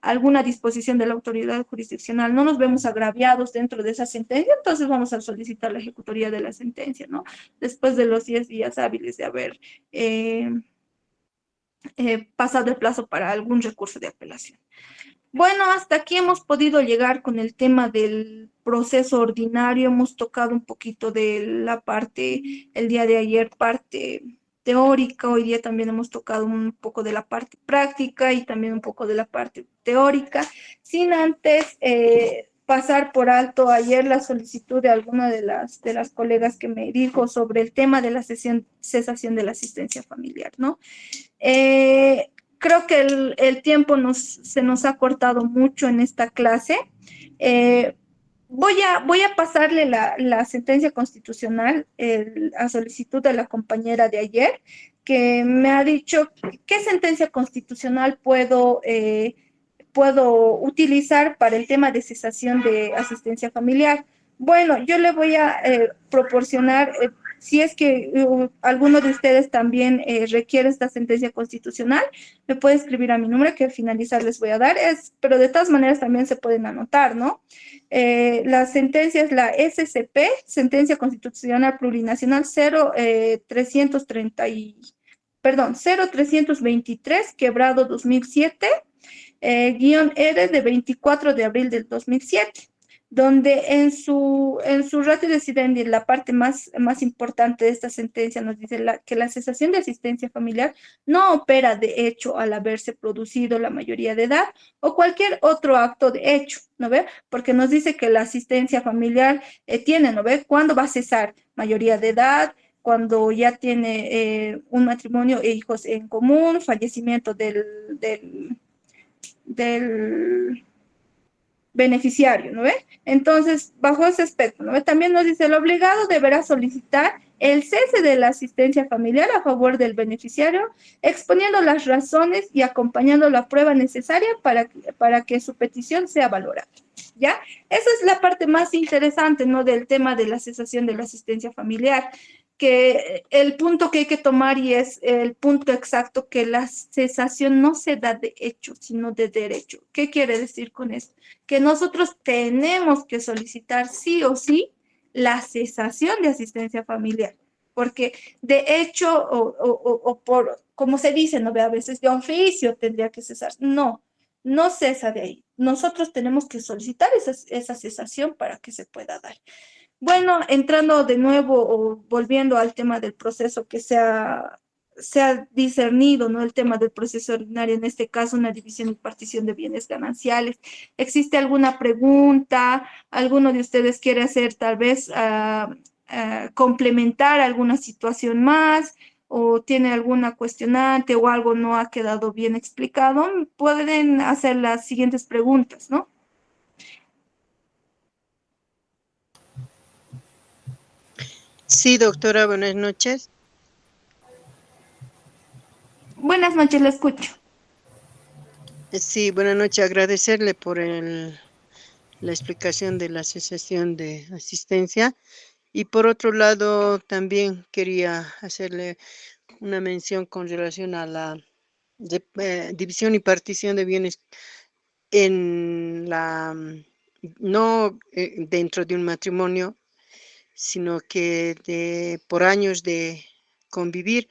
alguna disposición de la autoridad jurisdiccional, no nos vemos agraviados dentro de esa sentencia, entonces vamos a solicitar la ejecutoría de la sentencia, ¿no? Después de los 10 días hábiles de haber eh, pasado el plazo para algún recurso de apelación. Bueno, hasta aquí hemos podido llegar con el tema del proceso ordinario. Hemos tocado un poquito de la parte, el día de ayer, parte teórica. Hoy día también hemos tocado un poco de la parte práctica y también un poco de la parte teórica, sin antes pasar por alto ayer la solicitud de alguna de las colegas que me dijo sobre el tema de la cesación de la asistencia familiar, ¿no? Eh, Creo que el tiempo se nos ha cortado mucho en esta clase. Eh, voy a pasarle la sentencia constitucional a solicitud de la compañera de ayer, que me ha dicho qué sentencia constitucional puedo utilizar para el tema de cesación de asistencia familiar. Bueno, yo le voy a proporcionar, si es que alguno de ustedes también requiere esta sentencia constitucional, me puede escribir a mi número que al finalizar les voy a dar, pero de todas maneras también se pueden anotar, ¿no? La sentencia es la SCP, Sentencia Constitucional Plurinacional 0330 perdón, 0323, quebrado 2007, guión R de 24 de abril del 2007, donde en su ratio decidendi, la parte más importante de esta sentencia nos dice que la cesación de asistencia familiar no opera de hecho al haberse producido la mayoría de edad o cualquier otro acto de hecho, ¿no ve? Porque nos dice que la asistencia familiar tiene, ¿no ve? ¿Cuándo va a cesar? Mayoría de edad, cuando ya tiene un matrimonio e hijos en común, fallecimiento del beneficiario, ¿no ve? Entonces, bajo ese aspecto, ¿no ve? También nos dice, el obligado deberá solicitar el cese de la asistencia familiar a favor del beneficiario, exponiendo las razones y acompañando la prueba necesaria para que su petición sea valorada, ¿ya? Esa es la parte más interesante, ¿no? Del tema de la cesación de la asistencia familiar, que el punto que hay que tomar y es el punto exacto que la cesación no se da de hecho, sino de derecho. ¿Qué quiere decir con esto? Que nosotros tenemos que solicitar sí o sí la cesación de asistencia familiar, porque de hecho o por, como se dice, no ve, a veces de oficio tendría que cesar. No, no cesa de ahí. Nosotros tenemos que solicitar esa cesación para que se pueda dar. Bueno, entrando de nuevo o volviendo al tema del proceso que se ha discernido, ¿no? El tema del proceso ordinario, en este caso, una división y partición de bienes gananciales. ¿Existe alguna pregunta? ¿Alguno de ustedes quiere hacer tal vez complementar alguna situación más? ¿O tiene alguna cuestionante o algo no ha quedado bien explicado? Pueden hacer las siguientes preguntas, ¿no? Sí, doctora, buenas noches. Buenas noches, la escucho. Sí, buenas noches. Agradecerle por la explicación de la cesación de asistencia. Y por otro lado, también quería hacerle una mención con relación a la división y partición de bienes en no dentro de un matrimonio, sino que por años de convivir,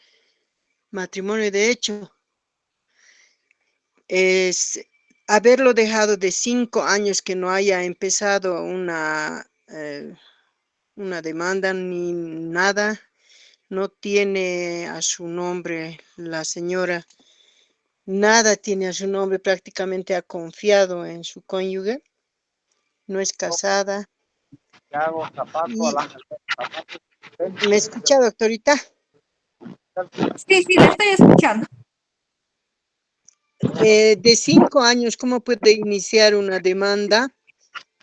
matrimonio de hecho. Es haberlo dejado de 5 años que no haya empezado una demanda ni nada, no tiene a su nombre la señora, nada tiene a su nombre, prácticamente ha confiado en su cónyuge, no es casada. Y, ¿me escucha, doctorita? Sí, sí, la estoy escuchando. De 5 años, ¿cómo puede iniciar una demanda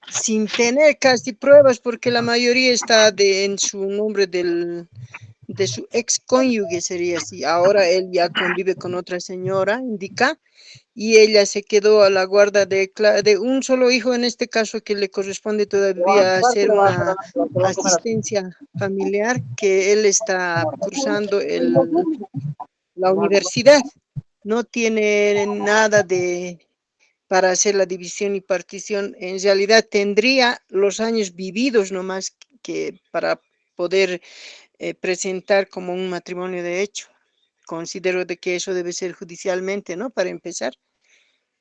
sin tener casi pruebas? Porque la mayoría está en su nombre de su ex cónyuge, sería así. Ahora él ya convive con otra señora, indica, y ella se quedó a la guarda de un solo hijo, en este caso que le corresponde todavía hacer una asistencia familiar, que él está cursando la universidad. No tiene nada para hacer la división y partición. En realidad tendría los años vividos nomás que para poder presentar como un matrimonio de hecho. Considero de que eso debe ser judicialmente, ¿no? Para empezar.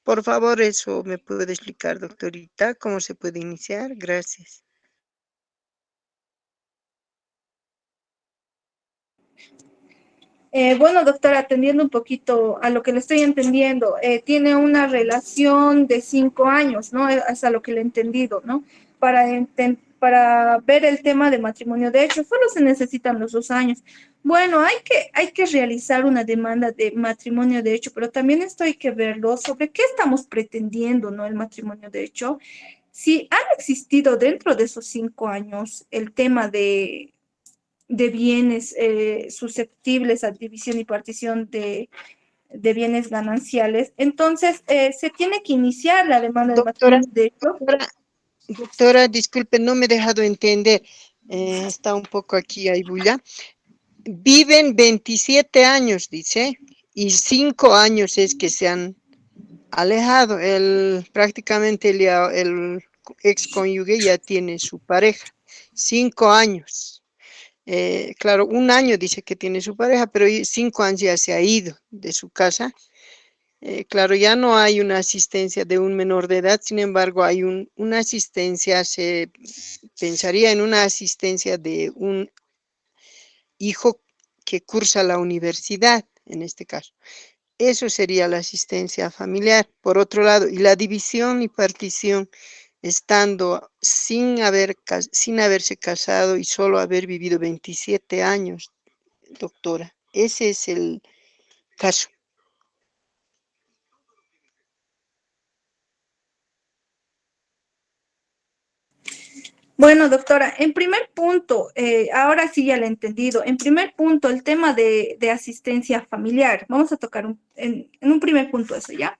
Por favor, eso me puede explicar, doctorita, cómo se puede iniciar. Gracias. Bueno, doctora, atendiendo un poquito a lo que le estoy entendiendo, tiene una relación de 5 años, ¿no? Es a lo que le he entendido, ¿no? Para ver el tema de matrimonio de hecho, solo se necesitan los 2 años. Bueno, hay que realizar una demanda de matrimonio de hecho, pero también esto hay que verlo sobre qué estamos pretendiendo, ¿no? El matrimonio de hecho. Si han existido dentro de esos 5 años el tema de bienes susceptibles a división y partición de bienes gananciales, entonces se tiene que iniciar la demanda de Doctora, matrimonio de hecho. doctora, disculpe, no me he dejado entender. Está un poco aquí, hay bulla. Viven 27 años, dice, y 5 años es que se han alejado. Prácticamente el ex cónyuge ya tiene su pareja. 5 años. Claro, un año dice que tiene su pareja, pero 5 años ya se ha ido de su casa. Claro, ya no hay una asistencia de un menor de edad, sin embargo, hay una asistencia, se pensaría en una asistencia de un hijo que cursa la universidad, en este caso. Eso sería la asistencia familiar. Por otro lado, y la división y partición, estando sin haberse casado y solo haber vivido 27 años, doctora. Ese es el caso. Bueno, doctora, en primer punto, ahora sí ya lo he entendido. En primer punto, el tema de asistencia familiar. Vamos a tocar en un primer punto eso, ¿ya?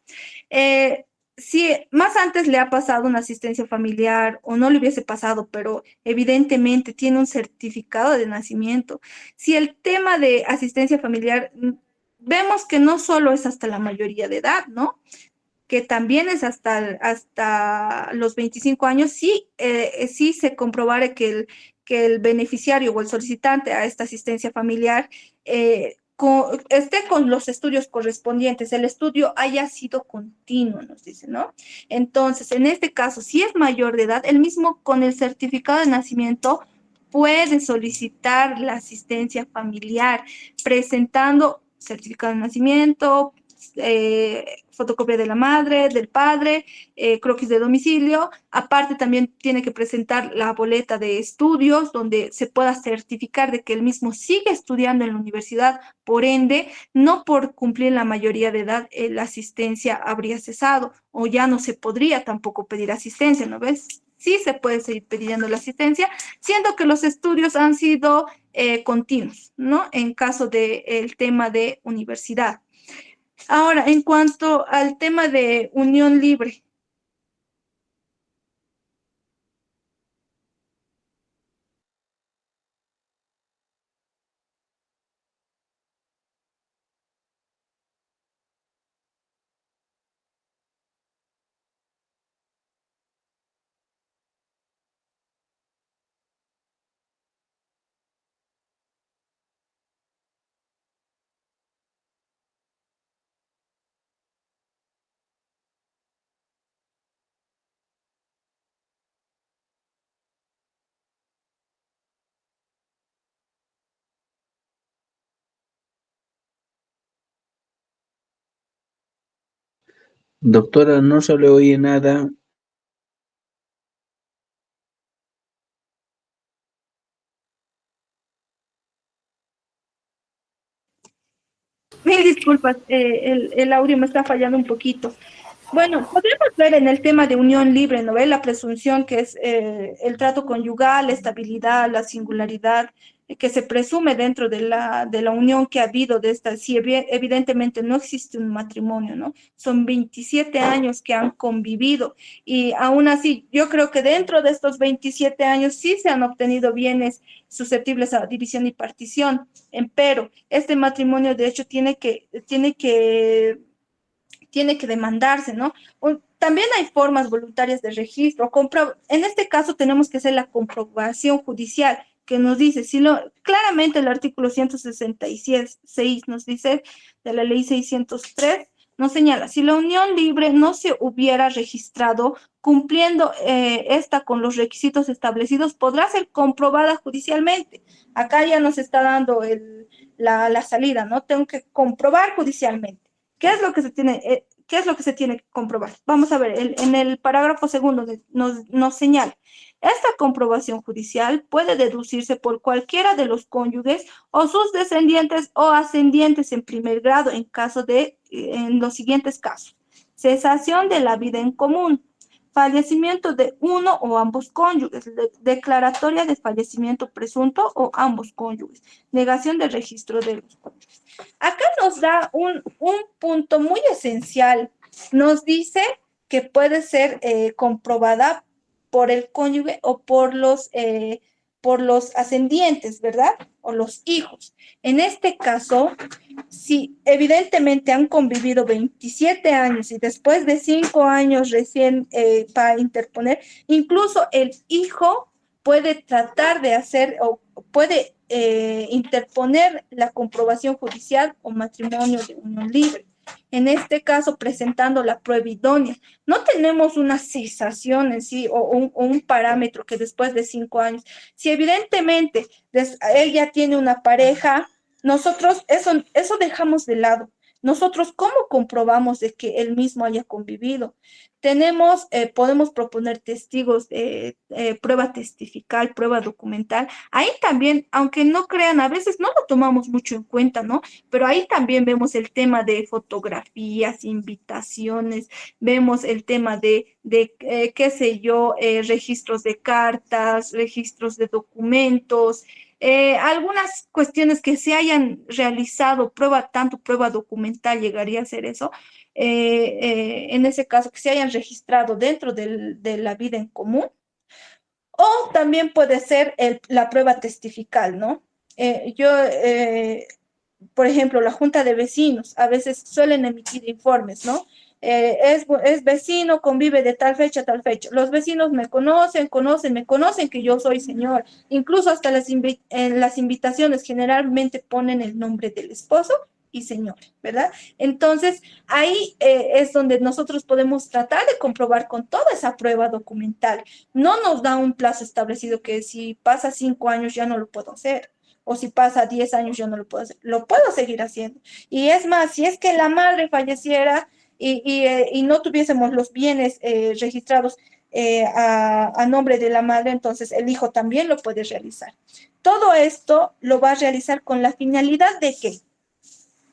Eh, si más antes le ha pasado una asistencia familiar o no le hubiese pasado, pero evidentemente tiene un certificado de nacimiento. Si el tema de asistencia familiar, vemos que no solo es hasta la mayoría de edad, ¿no? Que también es hasta los 25 años, sí, sí se comprobare que el beneficiario o el solicitante a esta asistencia familiar esté con los estudios correspondientes, el estudio haya sido continuo, nos dice, ¿no? Entonces, en este caso, si es mayor de edad, el mismo con el certificado de nacimiento puede solicitar la asistencia familiar presentando certificado de nacimiento, fotocopia de la madre, del padre, croquis de domicilio. Aparte, también tiene que presentar la boleta de estudios donde se pueda certificar de que el mismo sigue estudiando en la universidad. Por ende, no por cumplir la mayoría de edad, la asistencia habría cesado o ya no se podría tampoco pedir asistencia, ¿no ves? Sí se puede seguir pidiendo la asistencia, siendo que los estudios han sido continuos, ¿no? En caso del tema de universidad. Ahora, en cuanto al tema de unión libre, Doctora, no se le oye nada. mil disculpas, el audio me está fallando un poquito. Bueno, podemos ver en el tema de unión libre, ¿no ve? La presunción que es el trato conyugal, la estabilidad, la singularidad, que se presume dentro de la unión que ha habido de esta. Si evidentemente no existe un matrimonio, ¿no? Son 27 años que han convivido y aún así yo creo que dentro de estos 27 años sí se han obtenido bienes susceptibles a división y partición, pero este matrimonio de hecho tiene que demandarse, ¿no? También hay formas voluntarias de registro. En este caso tenemos que hacer la comprobación judicial que nos dice, claramente el artículo 166 nos dice de la ley 603, nos señala, si la unión libre no se hubiera registrado cumpliendo esta con los requisitos establecidos, podrá ser comprobada judicialmente. Acá ya nos está dando la salida, ¿no? Tengo que comprobar judicialmente. ¿Qué es lo que se tiene, qué es lo que se tiene que comprobar? Vamos a ver, en el parágrafo segundo nos señala, esta comprobación judicial puede deducirse por cualquiera de los cónyuges o sus descendientes o ascendientes en primer grado en los siguientes casos. Cesación de la vida en común, fallecimiento de uno o ambos cónyuges, declaratoria de fallecimiento presunto o ambos cónyuges, negación del registro de los cónyuges. Acá nos da un punto muy esencial. Nos dice que puede ser comprobada por el cónyuge o por los ascendientes, ¿verdad? O los hijos. En este caso, si evidentemente han convivido 27 años y después de 5 años recién para interponer, incluso el hijo puede tratar de hacer o puede interponer la comprobación judicial o matrimonio de unión libre. En este caso, presentando la prueba idónea. No tenemos una cesación en sí o un parámetro que después de 5 años. Si evidentemente él ya tiene una pareja, nosotros eso dejamos de lado. Nosotros, ¿cómo comprobamos de que él mismo haya convivido? Podemos proponer testigos, prueba testifical, prueba documental. Ahí también, aunque no crean, a veces no lo tomamos mucho en cuenta, ¿no? Pero ahí también vemos el tema de fotografías, invitaciones, vemos el tema de qué sé yo, registros de cartas, registros de documentos, algunas cuestiones que se hayan realizado, tanto prueba documental llegaría a ser eso, en ese caso que se hayan registrado dentro de la vida en común, o también puede ser la prueba testifical, ¿no? Por ejemplo, la Junta de Vecinos, a veces suelen emitir informes, ¿no? Es vecino, convive de tal fecha a tal fecha. Los vecinos me conocen que yo soy señor. Incluso hasta en las invitaciones generalmente ponen el nombre del esposo y señor, ¿verdad? Entonces, ahí es donde nosotros podemos tratar de comprobar con toda esa prueba documental. No nos da un plazo establecido que si pasa 5 años ya no lo puedo hacer. O si pasa 10 años yo no lo puedo hacer. Lo puedo seguir haciendo. Y es más, si es que la madre falleciera y no tuviésemos los bienes registrados a nombre de la madre, entonces el hijo también lo puede realizar. Todo esto lo va a realizar con la finalidad de ¿qué?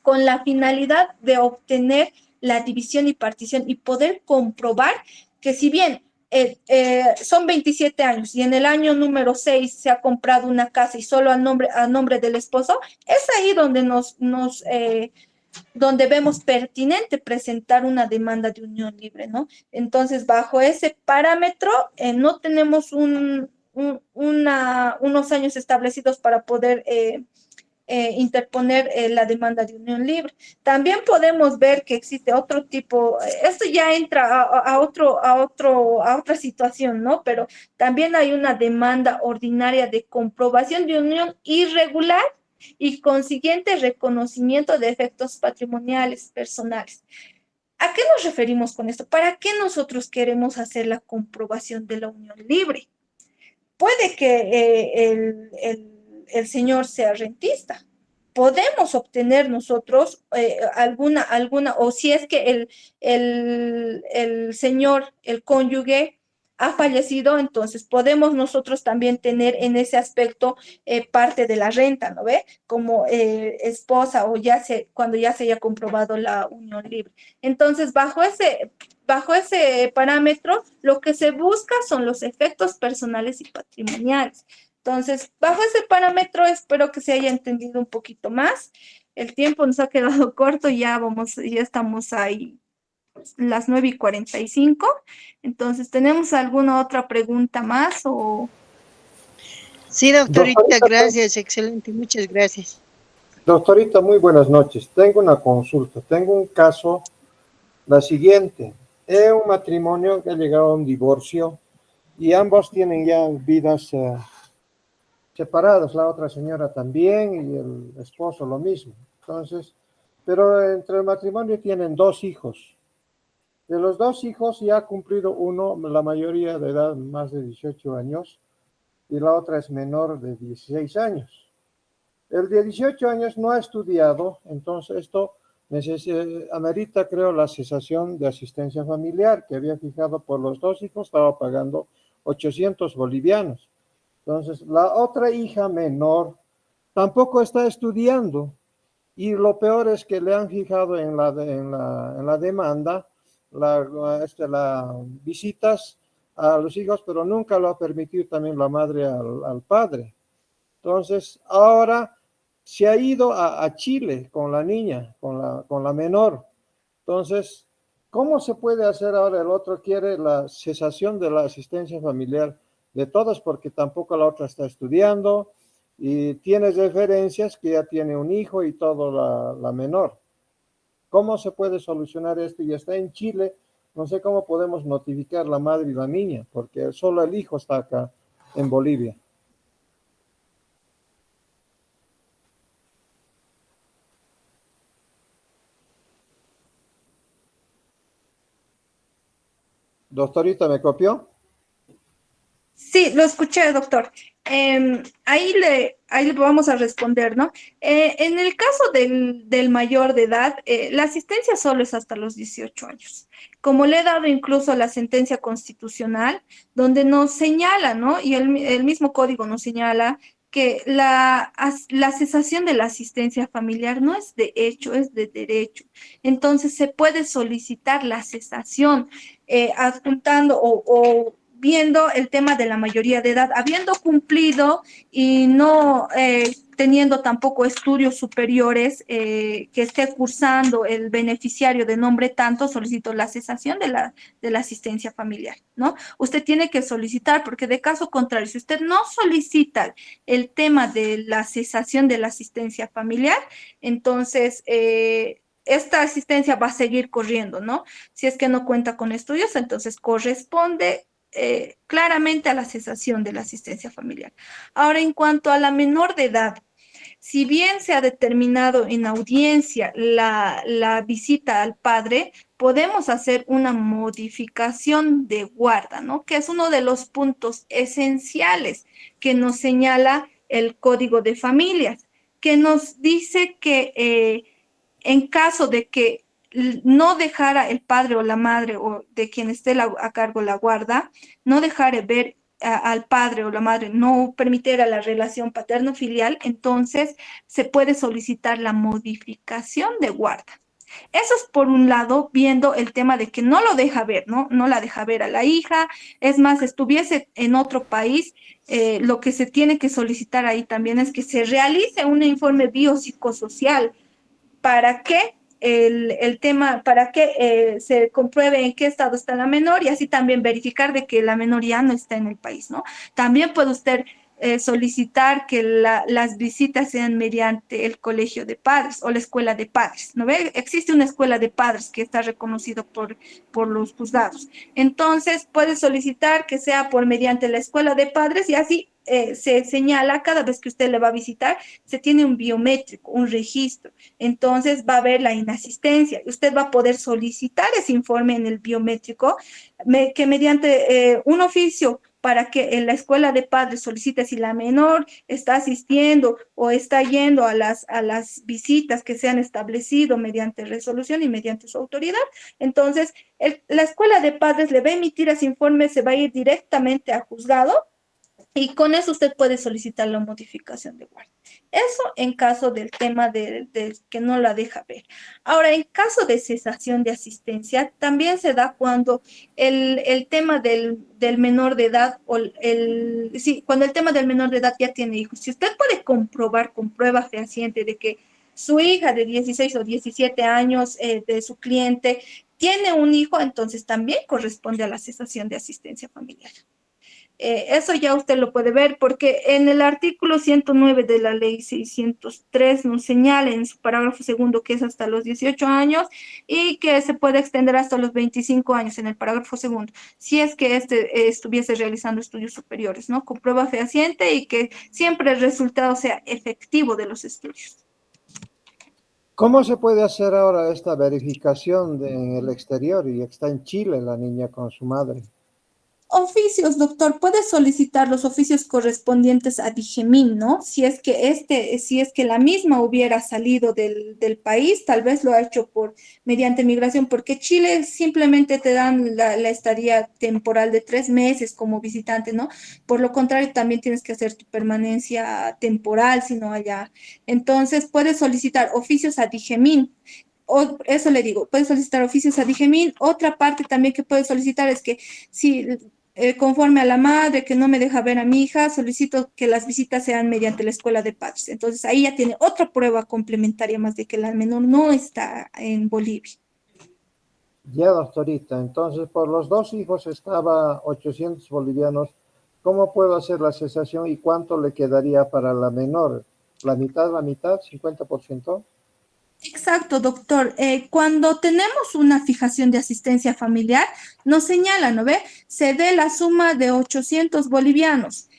Con la finalidad de obtener la división y partición y poder comprobar que si bien son 27 años y en el año número 6 se ha comprado una casa y solo a nombre del esposo, es ahí donde donde vemos pertinente presentar una demanda de unión libre, ¿no? Entonces, bajo ese parámetro, no tenemos unos años establecidos para poder interponer la demanda de unión libre. También podemos ver que existe otro tipo, esto ya entra a otra situación, ¿no? Pero también hay una demanda ordinaria de comprobación de unión irregular y consiguiente reconocimiento de efectos patrimoniales personales. ¿A qué nos referimos con esto? ¿Para qué nosotros queremos hacer la comprobación de la unión libre? Puede que el señor sea rentista. Podemos obtener nosotros o si es que el señor, el cónyuge, ha fallecido, entonces podemos nosotros también tener en ese aspecto parte de la renta, ¿no ve? Como esposa o cuando ya se haya comprobado la unión libre. Entonces, bajo ese parámetro, lo que se busca son los efectos personales y patrimoniales. Entonces, bajo ese parámetro, espero que se haya entendido un poquito más. El tiempo nos ha quedado corto, ya estamos ahí las 9:45. Entonces, ¿tenemos alguna otra pregunta más o...? Sí, doctorita, gracias, excelente, muchas gracias. Doctorita, muy buenas noches. Tengo una consulta. Tengo un caso la siguiente. Es un matrimonio que ha llegado a un divorcio y ambos tienen ya vidas separadas, la otra señora también y el esposo lo mismo. Entonces, pero entre el matrimonio tienen 2 hijos. De los 2 hijos ya ha cumplido uno la mayoría de edad, más de 18 años, y la otra es menor de 16 años. El de 18 años no ha estudiado, entonces esto amerita, creo, la cesación de asistencia familiar que había fijado por los 2 hijos, estaba pagando 800 bolivianos. Entonces, la otra hija menor tampoco está estudiando y lo peor es que le han fijado en la demanda las visitas a los hijos, pero nunca lo ha permitido también la madre al padre. Entonces, ahora se ha ido a Chile con la niña, con la menor. Entonces, ¿cómo se puede hacer ahora? El otro quiere la cesación de la asistencia familiar de todos porque tampoco la otra está estudiando y tiene referencias que ya tiene un hijo y todo la menor. ¿Cómo se puede solucionar esto? Y está en Chile, no sé cómo podemos notificar la madre y la niña, porque solo el hijo está acá en Bolivia. Doctorita, ¿me copió? Sí, lo escuché, doctor. Ahí le vamos a responder, ¿no? En el caso del mayor de edad, la asistencia solo es hasta los 18 años. Como le he dado incluso la sentencia constitucional, donde nos señala, ¿no? Y el mismo código nos señala que la cesación de la asistencia familiar no es de hecho, es de derecho. Entonces, se puede solicitar la cesación adjuntando o viendo el tema de la mayoría de edad, habiendo cumplido y no teniendo tampoco estudios superiores que esté cursando el beneficiario de nombre tanto, solicito la cesación de la asistencia familiar, ¿no? Usted tiene que solicitar, porque de caso contrario, si usted no solicita el tema de la cesación de la asistencia familiar, entonces esta asistencia va a seguir corriendo, ¿no? Si es que no cuenta con estudios, entonces corresponde claramente a la cesación de la asistencia familiar. Ahora, en cuanto a la menor de edad, si bien se ha determinado en audiencia la visita al padre, podemos hacer una modificación de guarda, ¿no? Que es uno de los puntos esenciales que nos señala el Código de Familias, que nos dice que en caso de que no dejara el padre o la madre o de quien esté a cargo la guarda, no dejara ver al padre o la madre, no permitiera la relación paterno-filial, entonces se puede solicitar la modificación de guarda. Eso es por un lado, viendo el tema de que no lo deja ver, ¿no? No la deja ver a la hija. Es más, estuviese en otro país, lo que se tiene que solicitar ahí también es que se realice un informe biopsicosocial para que el tema, para que se compruebe en qué estado está la menor y así también verificar de que la menor ya no está en el país, ¿no? También puede usted solicitar que las visitas sean mediante el colegio de padres o la escuela de padres, ¿no ve? Existe una escuela de padres que está reconocido por los juzgados. Entonces, puede solicitar que sea por mediante la escuela de padres y así se señala cada vez que usted le va a visitar, se tiene un biométrico, un registro. Entonces va a haber la inasistencia. Usted va a poder solicitar ese informe en el biométrico que mediante un oficio para que en la escuela de padres solicite si la menor está asistiendo o está yendo a las visitas que se han establecido mediante resolución y mediante su autoridad. Entonces, la escuela de padres le va a emitir ese informe, se va a ir directamente a juzgado y con eso usted puede solicitar la modificación de guardia. Eso en caso del tema de que no la deja ver. Ahora, en caso de cesación de asistencia, también se da cuando el tema del menor de edad, sí, cuando el tema del menor de edad ya tiene hijos. Si usted puede comprobar con prueba fehaciente de que su hija de 16 o 17 años de su cliente tiene un hijo, entonces también corresponde a la cesación de asistencia familiar. Eso ya usted lo puede ver porque en el artículo 109 de la ley 603 nos señala en su parágrafo segundo que es hasta los 18 años y que se puede extender hasta los 25 años en el parágrafo segundo, si es que estuviese realizando estudios superiores, ¿no? Con prueba fehaciente y que siempre el resultado sea efectivo de los estudios. ¿Cómo se puede hacer ahora esta verificación en el exterior y está en Chile la niña con su madre? Oficios, doctor, puede solicitar los oficios correspondientes a Digemin, ¿no? Si es que la misma hubiera salido del país, tal vez lo ha hecho mediante migración, porque Chile simplemente te dan la estadía temporal de 3 meses como visitante, ¿no? Por lo contrario, también tienes que hacer tu permanencia temporal, si no allá. Entonces, puedes solicitar oficios a Digemin. O, eso le digo, puedes solicitar oficios a Digemin. Otra parte también que puedes solicitar es que si conforme a la madre que no me deja ver a mi hija, solicito que las visitas sean mediante la escuela de padres. Entonces ahí ya tiene otra prueba complementaria más de que la menor no está en Bolivia. Ya, doctorita, entonces por los dos hijos estaba 800 bolivianos. ¿Cómo puedo hacer la cesación y cuánto le quedaría para la menor? ¿La mitad, 50%? Exacto, doctor. Cuando tenemos una fijación de asistencia familiar, nos señala, ¿no ve? Se dé la suma de 800 bolivianos,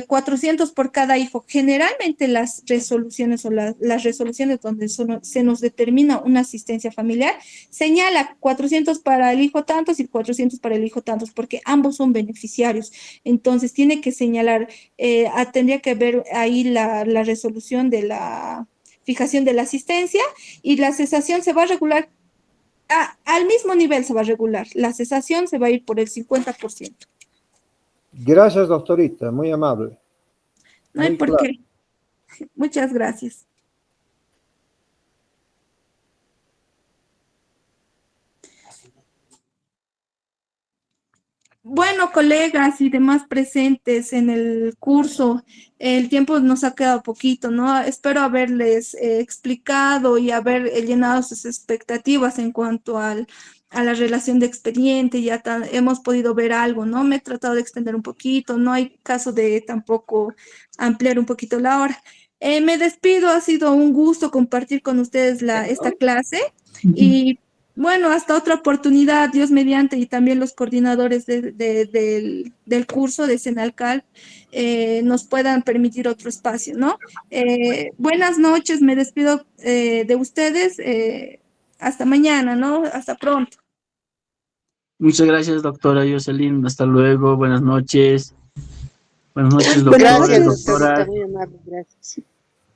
400 por cada hijo. Generalmente las resoluciones o las resoluciones donde se nos determina una asistencia familiar, señala 400 para el hijo tantos y 400 para el hijo tantos, porque ambos son beneficiarios. Entonces, tiene que señalar, tendría que ver ahí la resolución de la fijación de la asistencia y la cesación se va a regular, al mismo nivel se va a regular. La cesación se va a ir por el 50%. Gracias, doctorita, muy amable. No hay Muy por claro. qué. Muchas gracias. Bueno, colegas y demás presentes en el curso, el tiempo nos ha quedado poquito, ¿no? Espero haberles explicado y haber llenado sus expectativas en cuanto a la relación de expediente, ya hemos podido ver algo, ¿no? Me he tratado de extender un poquito, no hay caso de tampoco ampliar un poquito la hora. Me despido, ha sido un gusto compartir con ustedes esta clase y bueno, hasta otra oportunidad, Dios mediante, y también los coordinadores del curso de Senalcal nos puedan permitir otro espacio, ¿no? Buenas noches, me despido de ustedes. Hasta mañana, ¿no? Hasta pronto. Muchas gracias, doctora Jocelyn. Hasta luego. Buenas noches. Buenas noches, Buenas doctores, Gracias, noches. doctorita, doctoras. muy amable, gracias.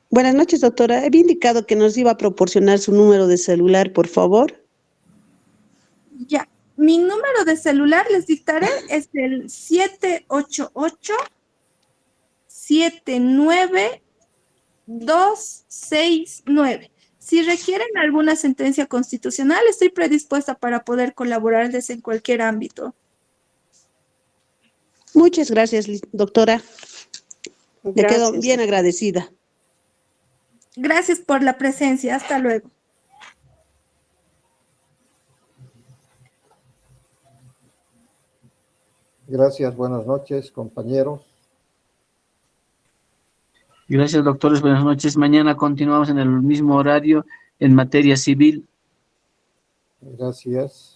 Buenas noches, doctora. Había indicado que nos iba a proporcionar su número de celular, por favor. Ya, mi número de celular les dictaré, es el 788-79269. Si requieren alguna sentencia constitucional, estoy predispuesta para poder colaborarles en cualquier ámbito. Muchas gracias, doctora. Le quedo Gracias. bien agradecida. Gracias por la presencia. Hasta luego. Gracias, buenas noches, compañeros. Gracias, doctores. Buenas noches. Mañana continuamos en el mismo horario en materia civil. Gracias.